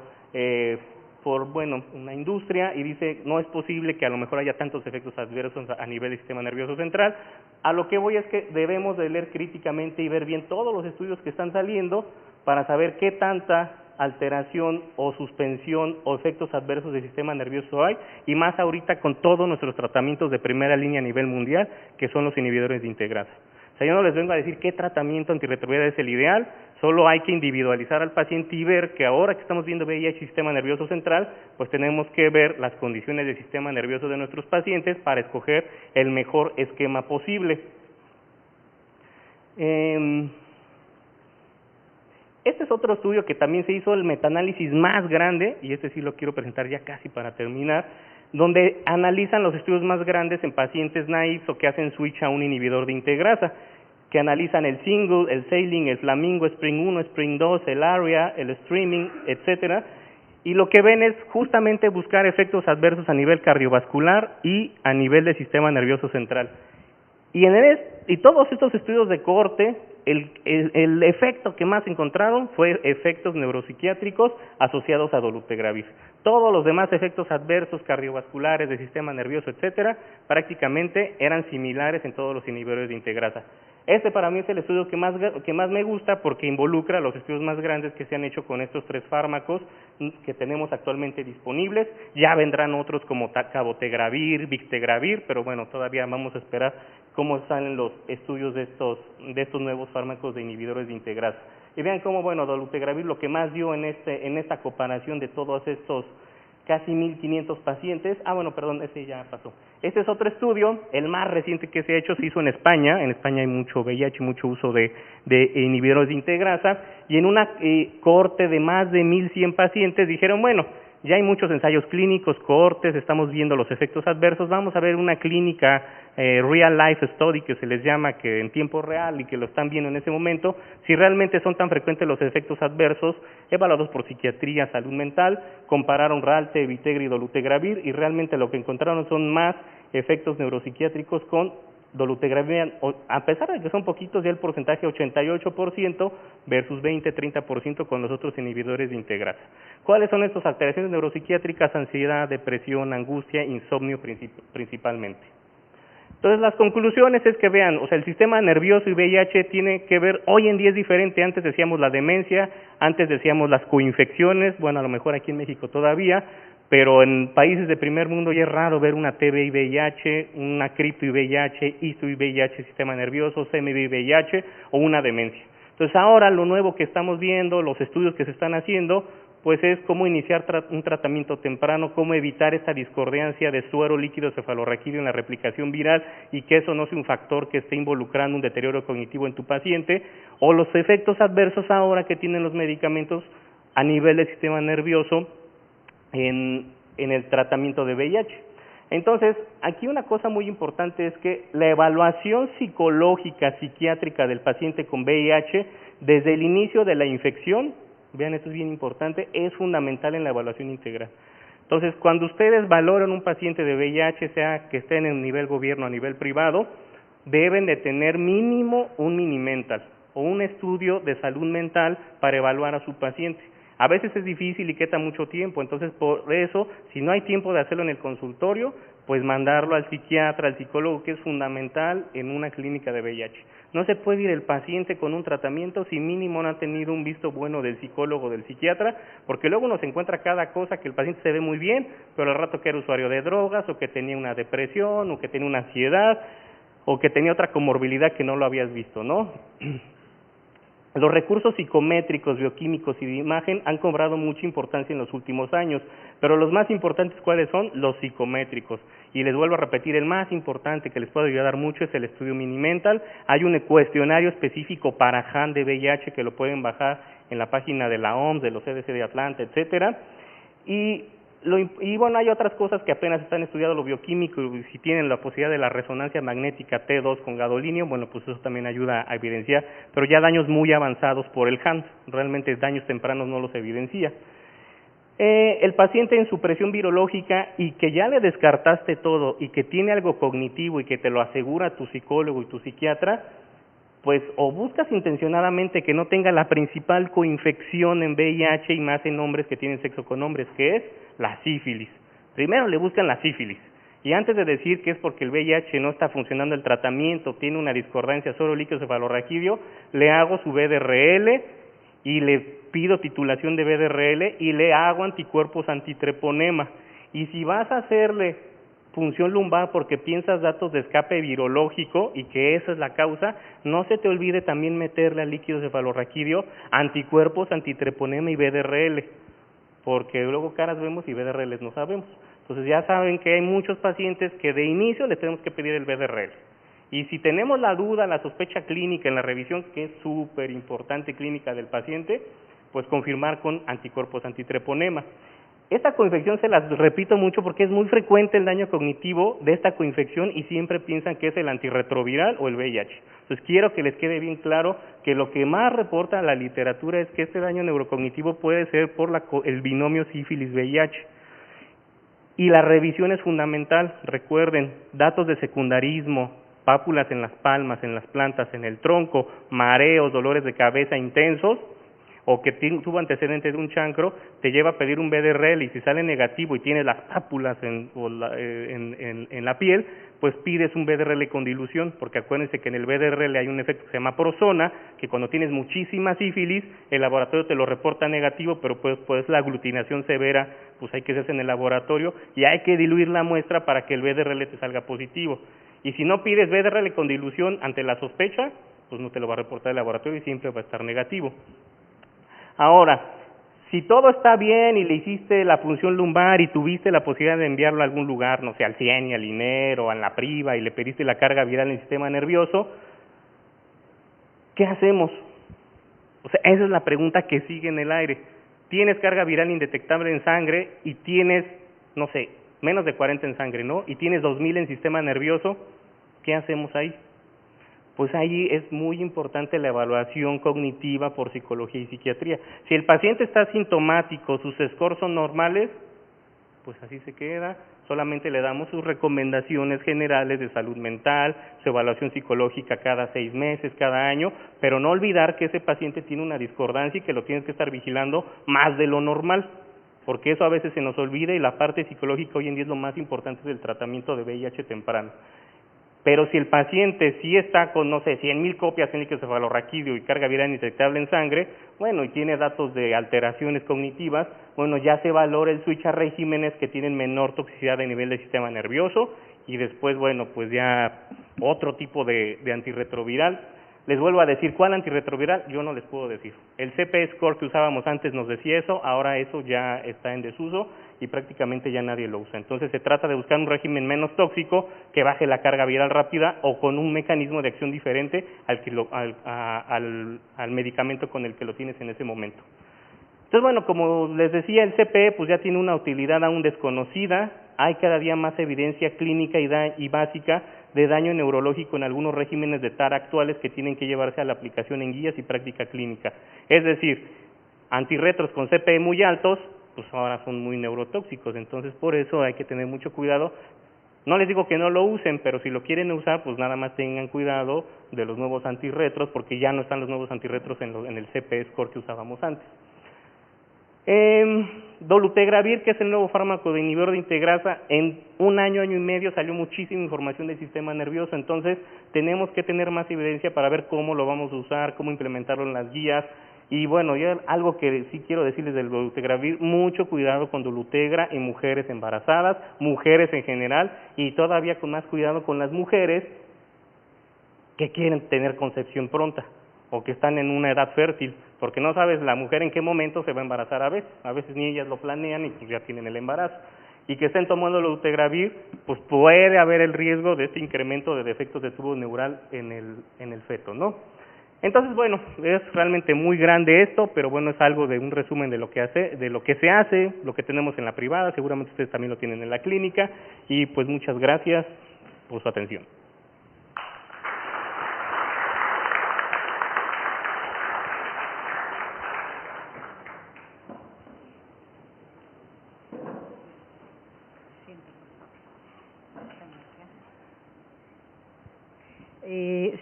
por, bueno, una industria, y dice, no es posible que a lo mejor haya tantos efectos adversos a nivel del sistema nervioso central. A lo que voy es que debemos de leer críticamente y ver bien todos los estudios que están saliendo para saber qué tanta alteración o suspensión o efectos adversos del sistema nervioso hay, y más ahorita con todos nuestros tratamientos de primera línea a nivel mundial, que son los inhibidores de integrasa. O sea, yo no les vengo a decir qué tratamiento antirretroviral es el ideal, solo hay que individualizar al paciente y ver que ahora que estamos viendo VIH y sistema nervioso central, pues tenemos que ver las condiciones del sistema nervioso de nuestros pacientes para escoger el mejor esquema posible. Este es otro estudio que también se hizo, el metaanálisis más grande, y este sí lo quiero presentar ya casi para terminar, donde analizan los estudios más grandes en pacientes naives o que hacen switch a un inhibidor de integrasa, que analizan el Single, el Sailing, el Flamingo, Spring 1, Spring 2, el ARIA, el Streaming, etcétera, y lo que ven es justamente buscar efectos adversos a nivel cardiovascular y a nivel del sistema nervioso central. Y todos estos estudios de cohorte, el efecto que más encontraron fue efectos neuropsiquiátricos asociados a dolutegravir. Todos los demás efectos adversos cardiovasculares, del sistema nervioso, etcétera, prácticamente eran similares en todos los inhibidores de integrasa. Este para mí es el estudio que más me gusta porque involucra los estudios más grandes que se han hecho con estos 3 fármacos que tenemos actualmente disponibles. Ya vendrán otros como cabotegravir, Victegravir, pero bueno, todavía vamos a esperar cómo salen los estudios de estos nuevos fármacos de inhibidores de integrasa. Y vean cómo, bueno, dolutegravir lo que más dio en esta comparación de todos estos casi 1,500 pacientes. Bueno, perdón, ese ya pasó. Este es otro estudio, el más reciente que se ha hecho, se hizo en España hay mucho VIH, mucho uso de inhibidores de integrasa, y en una cohorte de más de 1,100 pacientes dijeron, bueno, ya hay muchos ensayos clínicos, cohortes, estamos viendo los efectos adversos, vamos a ver una clínica real life study que se les llama, que en tiempo real y que lo están viendo en ese momento, si realmente son tan frecuentes los efectos adversos evaluados por psiquiatría, salud mental, compararon Ralte, Vitegra y dolutegravir, y realmente lo que encontraron son más efectos neuropsiquiátricos con dolutegravir, a pesar de que son poquitos, ya el porcentaje 88% versus 20-30% con los otros inhibidores de integrasa. ¿Cuáles son estas alteraciones neuropsiquiátricas? Ansiedad, depresión, angustia, insomnio principalmente. Entonces, las conclusiones es que vean, o sea, el sistema nervioso y VIH tiene que ver, hoy en día es diferente, antes decíamos la demencia, antes decíamos las coinfecciones, bueno, a lo mejor aquí en México todavía, pero en países de primer mundo ya es raro ver una TB y VIH, una cripto y VIH, histo y VIH, sistema nervioso, CMV y VIH, o una demencia. Entonces, ahora lo nuevo que estamos viendo, los estudios que se están haciendo, pues es cómo iniciar un tratamiento temprano, cómo evitar esta discordancia de suero líquido cefalorraquídeo en la replicación viral y que eso no sea un factor que esté involucrando un deterioro cognitivo en tu paciente, o los efectos adversos ahora que tienen los medicamentos a nivel del sistema nervioso en el tratamiento de VIH. Entonces, aquí una cosa muy importante es que la evaluación psicológica, psiquiátrica del paciente con VIH, desde el inicio de la infección, vean, esto es bien importante, es fundamental en la evaluación integral. Entonces, cuando ustedes valoran un paciente de VIH, sea que esté en el nivel gobierno o a nivel privado, deben de tener mínimo un mini-mental o un estudio de salud mental para evaluar a su paciente. A veces es difícil y quita mucho tiempo, entonces por eso, si no hay tiempo de hacerlo en el consultorio, pues mandarlo al psiquiatra, al psicólogo, que es fundamental en una clínica de VIH. No se puede ir el paciente con un tratamiento si mínimo no ha tenido un visto bueno del psicólogo o del psiquiatra, porque luego uno se encuentra cada cosa que el paciente se ve muy bien, pero al rato que era usuario de drogas, o que tenía una depresión, o que tenía una ansiedad, o que tenía otra comorbilidad que no lo habías visto, ¿no? Los recursos psicométricos, bioquímicos y de imagen han cobrado mucha importancia en los últimos años, pero los más importantes, ¿cuáles son? Los psicométricos. Y les vuelvo a repetir, el más importante que les puede ayudar mucho es el estudio Mini-Mental. Hay un cuestionario específico para HAN de VIH que lo pueden bajar en la página de la OMS, de los CDC de Atlanta, etcétera. Y bueno, hay otras cosas que apenas están estudiando, lo bioquímico, y si tienen la posibilidad de la resonancia magnética T2 con gadolinio, bueno, pues eso también ayuda a evidenciar, pero ya daños muy avanzados por el HANT, realmente daños tempranos no los evidencia. El paciente en su presión virológica y que ya le descartaste todo y que tiene algo cognitivo y que te lo asegura tu psicólogo y tu psiquiatra, pues o buscas intencionadamente que no tenga la principal coinfección en VIH y más en hombres que tienen sexo con hombres, que es la sífilis. Primero le buscan la sífilis, y antes de decir que es porque el VIH no está funcionando el tratamiento, tiene una discordancia suero líquido cefalorraquídeo, le hago su BDRL y le pido titulación de BDRL y le hago anticuerpos antitreponema. Y si vas a hacerle función lumbar porque piensas datos de escape virológico y que esa es la causa, no se te olvide también meterle al líquido cefalorraquídeo anticuerpos antitreponema y BDRL, porque luego caras vemos y BDRL no sabemos. Entonces ya saben que hay muchos pacientes que de inicio les tenemos que pedir el BDRL. Y si tenemos la duda, la sospecha clínica en la revisión, que es súper importante clínica del paciente, pues confirmar con anticuerpos antitreponema. Esta coinfección se las repito mucho porque es muy frecuente el daño cognitivo de esta coinfección y siempre piensan que es el antirretroviral o el VIH. Entonces quiero que les quede bien claro que lo que más reporta la literatura es que este daño neurocognitivo puede ser por el binomio sífilis-VIH. Y la revisión es fundamental, recuerden, datos de secundarismo, pápulas en las palmas, en las plantas, en el tronco, mareos, dolores de cabeza intensos, o que tuvo antecedentes de un chancro, te lleva a pedir un BDRL, y si sale negativo y tienes las pápulas en la piel, pues pides un BDRL con dilución, porque acuérdense que en el BDRL hay un efecto que se llama prozona, que cuando tienes muchísima sífilis, el laboratorio te lo reporta negativo, pero pues la aglutinación severa, pues hay que hacerse en el laboratorio, y hay que diluir la muestra para que el BDRL te salga positivo. Y si no pides BDRL con dilución ante la sospecha, pues no te lo va a reportar el laboratorio y siempre va a estar negativo. Ahora, si todo está bien y le hiciste la punción lumbar y tuviste la posibilidad de enviarlo a algún lugar, no sé, al CIENI, al INER o a la PRIVA, y le pediste la carga viral en el sistema nervioso, ¿qué hacemos? O sea, esa es la pregunta que sigue en el aire. Tienes carga viral indetectable en sangre y tienes, no sé, menos de 40 en sangre, ¿no? Y tienes 2000 en sistema nervioso, ¿qué hacemos ahí? Pues ahí es muy importante la evaluación cognitiva por psicología y psiquiatría. Si el paciente está asintomático, sus scores son normales, pues así se queda, solamente le damos sus recomendaciones generales de salud mental, su evaluación psicológica cada 6 meses, cada año, pero no olvidar que ese paciente tiene una discordancia y que lo tienes que estar vigilando más de lo normal, porque eso a veces se nos olvida y la parte psicológica hoy en día es lo más importante del tratamiento de VIH temprano. Pero si el paciente sí está con, no sé, 100,000 copias en líquido cefalorraquídeo y carga viral indetectable en sangre, bueno, y tiene datos de alteraciones cognitivas, bueno, ya se valora el switch a regímenes que tienen menor toxicidad a nivel del sistema nervioso, y después, bueno, pues ya otro tipo de antirretroviral. Les vuelvo a decir, ¿cuál antirretroviral? Yo no les puedo decir. El CPE Score que usábamos antes nos decía eso, ahora eso ya está en desuso y prácticamente ya nadie lo usa. Entonces se trata de buscar un régimen menos tóxico, que baje la carga viral rápida o con un mecanismo de acción diferente al medicamento con el que lo tienes en ese momento. Entonces, bueno, como les decía, el CPE pues ya tiene una utilidad aún desconocida, hay cada día más evidencia clínica y básica de daño neurológico en algunos regímenes de TAR actuales que tienen que llevarse a la aplicación en guías y práctica clínica. Es decir, antirretros con CPE muy altos, pues ahora son muy neurotóxicos, entonces por eso hay que tener mucho cuidado. No les digo que no lo usen, pero si lo quieren usar, pues nada más tengan cuidado de los nuevos antirretros, porque ya no están los nuevos antirretros en el CPE Score que usábamos antes. Dolutegravir, que es el nuevo fármaco de inhibidor de integrasa, en un año y medio salió muchísima información del sistema nervioso, entonces tenemos que tener más evidencia para ver cómo lo vamos a usar, cómo implementarlo en las guías. Y bueno, yo algo que sí quiero decirles del dolutegravir, mucho cuidado con dolutegra en mujeres embarazadas, mujeres en general, y todavía con más cuidado con las mujeres que quieren tener concepción pronta o que están en una edad fértil, porque no sabes la mujer en qué momento se va a embarazar a veces ni ellas lo planean y pues ya tienen el embarazo. Y que estén tomando el dolutegravir, pues puede haber el riesgo de este incremento de defectos de tubo neural en el feto, ¿no? Entonces, bueno, es realmente muy grande esto, pero bueno, es algo de un resumen de lo que se hace, lo que tenemos en la privada, seguramente ustedes también lo tienen en la clínica, y pues muchas gracias por su atención.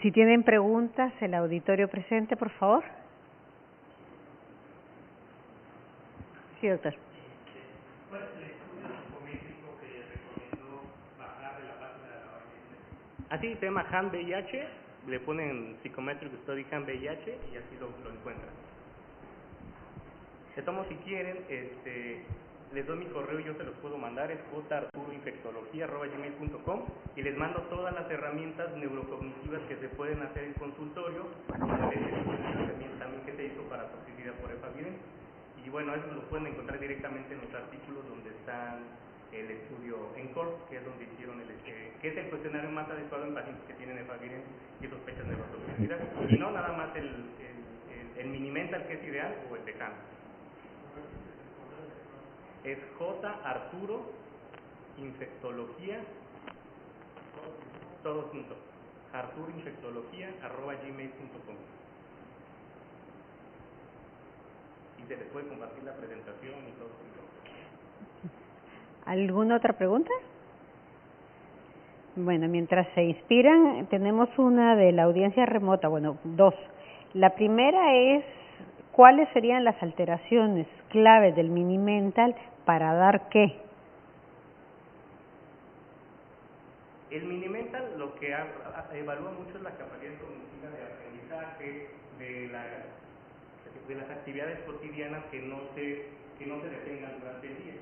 Si tienen preguntas, el auditorio presente, por favor. Sí, doctor. ¿Cuál es el estudio psicométrico que recomiendo bajar de la página de la OMS? Así se llama HAM VIH, le ponen Psychometric Study HAM VIH y así lo encuentran. Si quieren, les doy mi correo y yo se los puedo mandar, es jarturoinfectología@gmail.com, y les mando todas las herramientas neurocognitivas que se pueden hacer en consultorio, como el herramienta también que se hizo para toxicidad por efavirenz. Y bueno, eso lo pueden encontrar directamente en los artículos donde está el estudio ENCORE, que es donde hicieron que es el cuestionario más adecuado en pacientes que tienen efavirenz y sospechas de neurotoxicidad, y no nada más el Minimental, que es ideal, o el de HAM. Es jarturoinfectología, todo junto, jarturoinfectología@gmail.com. Y se les puede compartir la presentación y todo. ¿Alguna otra pregunta? Bueno, mientras se inspiran, tenemos una de la audiencia remota, bueno, dos. La primera es, ¿cuáles serían las alteraciones claves del Minimental para dar qué? El Minimental lo que evalúa mucho es la capacidad cognitiva de aprendizaje, de las actividades cotidianas que no se detengan durante el día.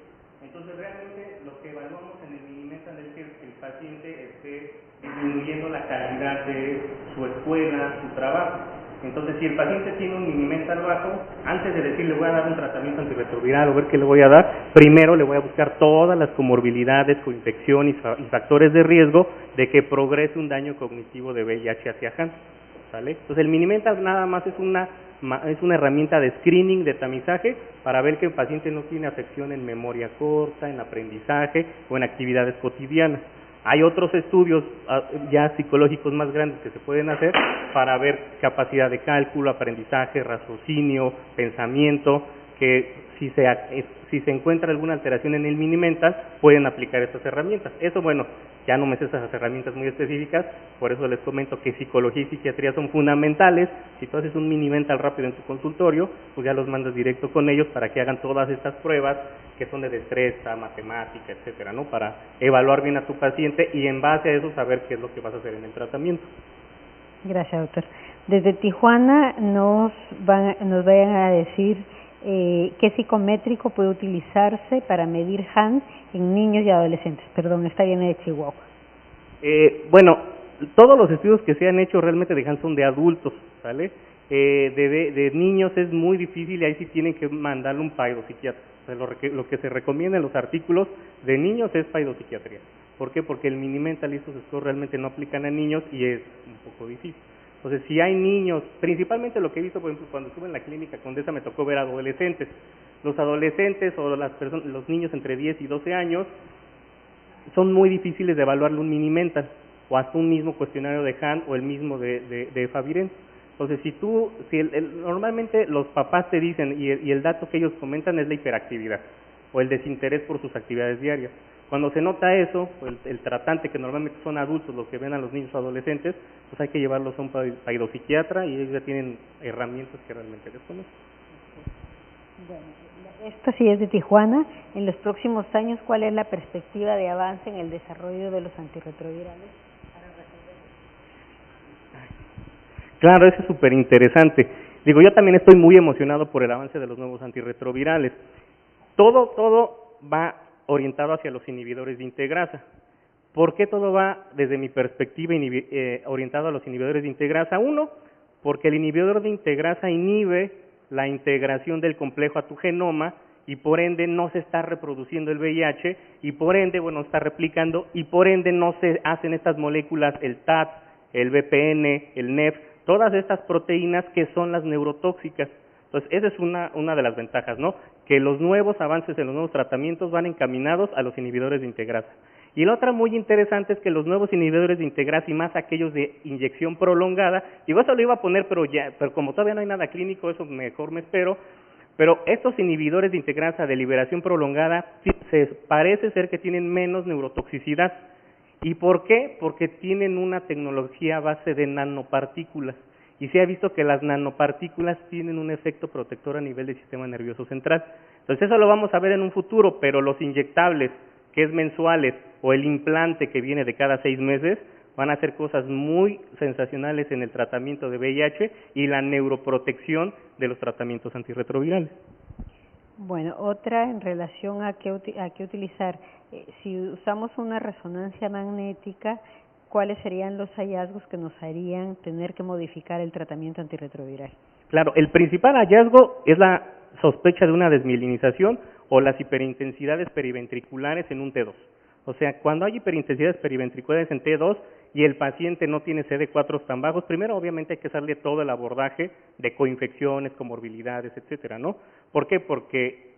Entonces, realmente lo que evaluamos en el Minimental es que el paciente esté disminuyendo la calidad de su escuela, su trabajo. Entonces, si el paciente tiene un Minimental bajo, antes de decirle voy a dar un tratamiento antirretroviral o ver qué le voy a dar, primero le voy a buscar todas las comorbilidades, coinfección y factores de riesgo de que progrese un daño cognitivo de VIH hacia HAM, ¿sale? Entonces, el Minimental nada más es una herramienta de screening, de tamizaje, para ver que el paciente no tiene afección en memoria corta, en aprendizaje o en actividades cotidianas. Hay otros estudios ya psicológicos más grandes que se pueden hacer para ver capacidad de cálculo, aprendizaje, raciocinio, pensamiento, que si se encuentra alguna alteración en el mini-mental, pueden aplicar estas herramientas. Eso, bueno, ya no me sé esas herramientas muy específicas, por eso les comento que psicología y psiquiatría son fundamentales. Si tú haces un mini-mental rápido en tu consultorio, pues ya los mandas directo con ellos para que hagan todas estas pruebas que son de destreza, matemática, etcétera, ¿no? Para evaluar bien a tu paciente y en base a eso saber qué es lo que vas a hacer en el tratamiento. Gracias, doctor. Desde Tijuana nos vayan a decir qué psicométrico puede utilizarse para medir HAN en niños y adolescentes. Perdón, esta viene de Chihuahua. Bueno, todos los estudios que se han hecho realmente de HAN son de adultos, ¿sale? De niños es muy difícil y ahí sí tienen que mandarle un paidopsiquiatra. O sea, lo que se recomienda en los artículos de niños es paidopsiquiatría. ¿Por qué? Porque el mini-mental y estos estudios realmente no aplican a niños y es un poco difícil. Entonces, si hay niños, principalmente lo que he visto, por ejemplo, cuando estuve en la clínica Condesa me tocó ver adolescentes. Los adolescentes o los niños entre 10 y 12 años son muy difíciles de evaluarle un mini-mental o hasta un mismo cuestionario de HAN o el mismo de Faviren. Entonces, normalmente los papás te dicen y el dato que ellos comentan es la hiperactividad o el desinterés por sus actividades diarias. Cuando se nota eso, pues el tratante, que normalmente son adultos los que ven a los niños o adolescentes, pues hay que llevarlos a un paidopsiquiatra y ellos ya tienen herramientas que realmente desconocen. Bueno, esto sí es de Tijuana. En los próximos años, ¿cuál es la perspectiva de avance en el desarrollo de los antirretrovirales para resolver? Claro, eso es súper interesante. Digo, yo también estoy muy emocionado por el avance de los nuevos antirretrovirales. Todo va orientado hacia los inhibidores de integrasa. ¿Por qué todo va, desde mi perspectiva, orientado a los inhibidores de integrasa? Uno, porque el inhibidor de integrasa inhibe la integración del complejo a tu genoma y por ende no se está reproduciendo el VIH y por ende, bueno, está replicando y por ende no se hacen estas moléculas, el TAT, el VPN, el NEF, todas estas proteínas que son las neurotóxicas. Entonces, esa es una de las ventajas, ¿no? Que los nuevos avances en los nuevos tratamientos van encaminados a los inhibidores de integrasa. Y la otra muy interesante es que los nuevos inhibidores de integrasa y más aquellos de inyección prolongada, digo, eso lo iba a poner, pero como todavía no hay nada clínico, eso mejor me espero, pero estos inhibidores de integrasa de liberación prolongada parece ser que tienen menos neurotoxicidad. ¿Y por qué? Porque tienen una tecnología a base de nanopartículas. Y se ha visto que las nanopartículas tienen un efecto protector a nivel del sistema nervioso central. Entonces eso lo vamos a ver en un futuro, pero los inyectables, que es mensuales, o el implante que viene de cada 6 meses, van a hacer cosas muy sensacionales en el tratamiento de VIH y la neuroprotección de los tratamientos antirretrovirales. Bueno, otra en relación a qué utilizar. Si usamos una resonancia magnética, ¿cuáles serían los hallazgos que nos harían tener que modificar el tratamiento antirretroviral? Claro, el principal hallazgo es la sospecha de una desmielinización o las hiperintensidades periventriculares en un T2. O sea, cuando hay hiperintensidades periventriculares en T2 y el paciente no tiene CD4 tan bajos, primero obviamente hay que hacerle todo el abordaje de coinfecciones, comorbilidades, etcétera, ¿no? ¿Por qué? Porque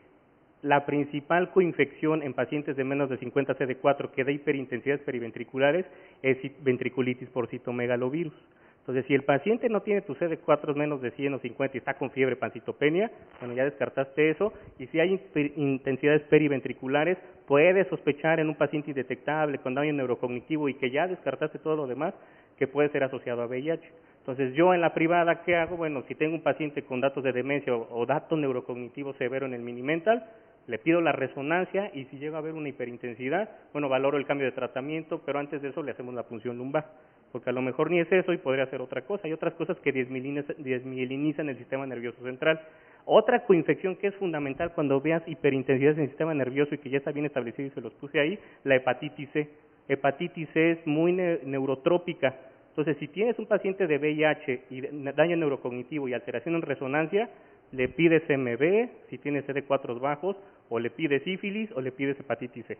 la principal coinfección en pacientes de menos de 50 CD4 que da hiperintensidades periventriculares es ventriculitis por citomegalovirus. Entonces, si el paciente no tiene tu CD4 menos de 100 o 50 y está con fiebre, pancitopenia, bueno, ya descartaste eso. Y si hay intensidades periventriculares, puedes sospechar en un paciente indetectable con daño neurocognitivo y que ya descartaste todo lo demás, que puede ser asociado a VIH. Entonces, yo en la privada, ¿qué hago? Bueno, si tengo un paciente con datos de demencia o dato neurocognitivo severo en el mini-mental, le pido la resonancia y si llega a haber una hiperintensidad, bueno, valoro el cambio de tratamiento, pero antes de eso le hacemos la punción lumbar, porque a lo mejor ni es eso y podría ser otra cosa. Hay otras cosas que desmielinizan el sistema nervioso central. Otra coinfección que es fundamental cuando veas hiperintensidades en el sistema nervioso y que ya está bien establecido y se los puse ahí, la hepatitis C. Hepatitis C es muy neurotrópica. Entonces, si tienes un paciente de VIH y daño neurocognitivo y alteración en resonancia, le pides MB, si tiene CD4 bajos, o le pides sífilis, o le pides hepatitis C.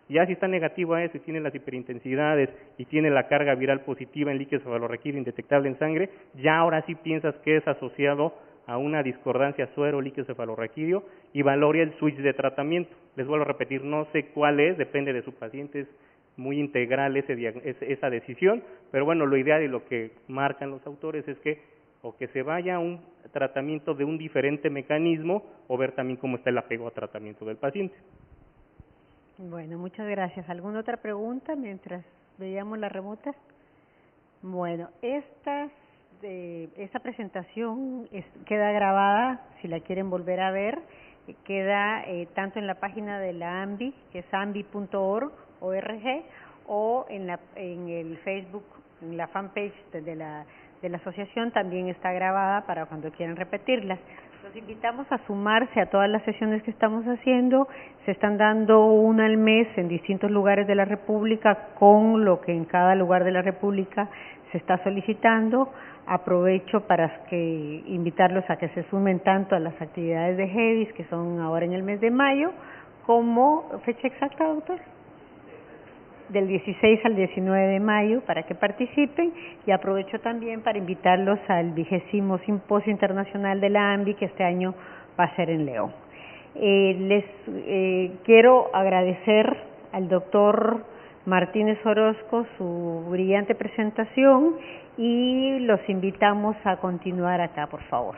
Ya si está negativo a eso y tiene las hiperintensidades y tiene la carga viral positiva en líquido cefalorraquídeo indetectable en sangre, ya ahora sí piensas que es asociado a una discordancia suero-líquido cefalorraquídeo y valoria el switch de tratamiento. Les vuelvo a repetir, no sé cuál es, depende de su paciente, es muy integral esa decisión, pero bueno, lo ideal y lo que marcan los autores es que o que se vaya a un tratamiento de un diferente mecanismo, o ver también cómo está el apego a tratamiento del paciente. Bueno, muchas gracias. ¿Alguna otra pregunta mientras veíamos la remota? Bueno, esta presentación queda grabada, si la quieren volver a ver, queda tanto en la página de la AMBI, que es ambi.org, o en el Facebook, en la fanpage de la asociación también está grabada para cuando quieran repetirlas. Los invitamos a sumarse a todas las sesiones que estamos haciendo. Se están dando una al mes en distintos lugares de la República con lo que en cada lugar de la República se está solicitando. Aprovecho para invitarlos a que se sumen tanto a las actividades de GEDIS, que son ahora en el mes de mayo, como, ¿fecha exacta, doctor? Del 16 al 19 de mayo para que participen, y aprovecho también para invitarlos al 20º Simposio Internacional de la AMBI, que este año va a ser en León. Les quiero agradecer al doctor Martínez Orozco su brillante presentación y los invitamos a continuar acá, por favor.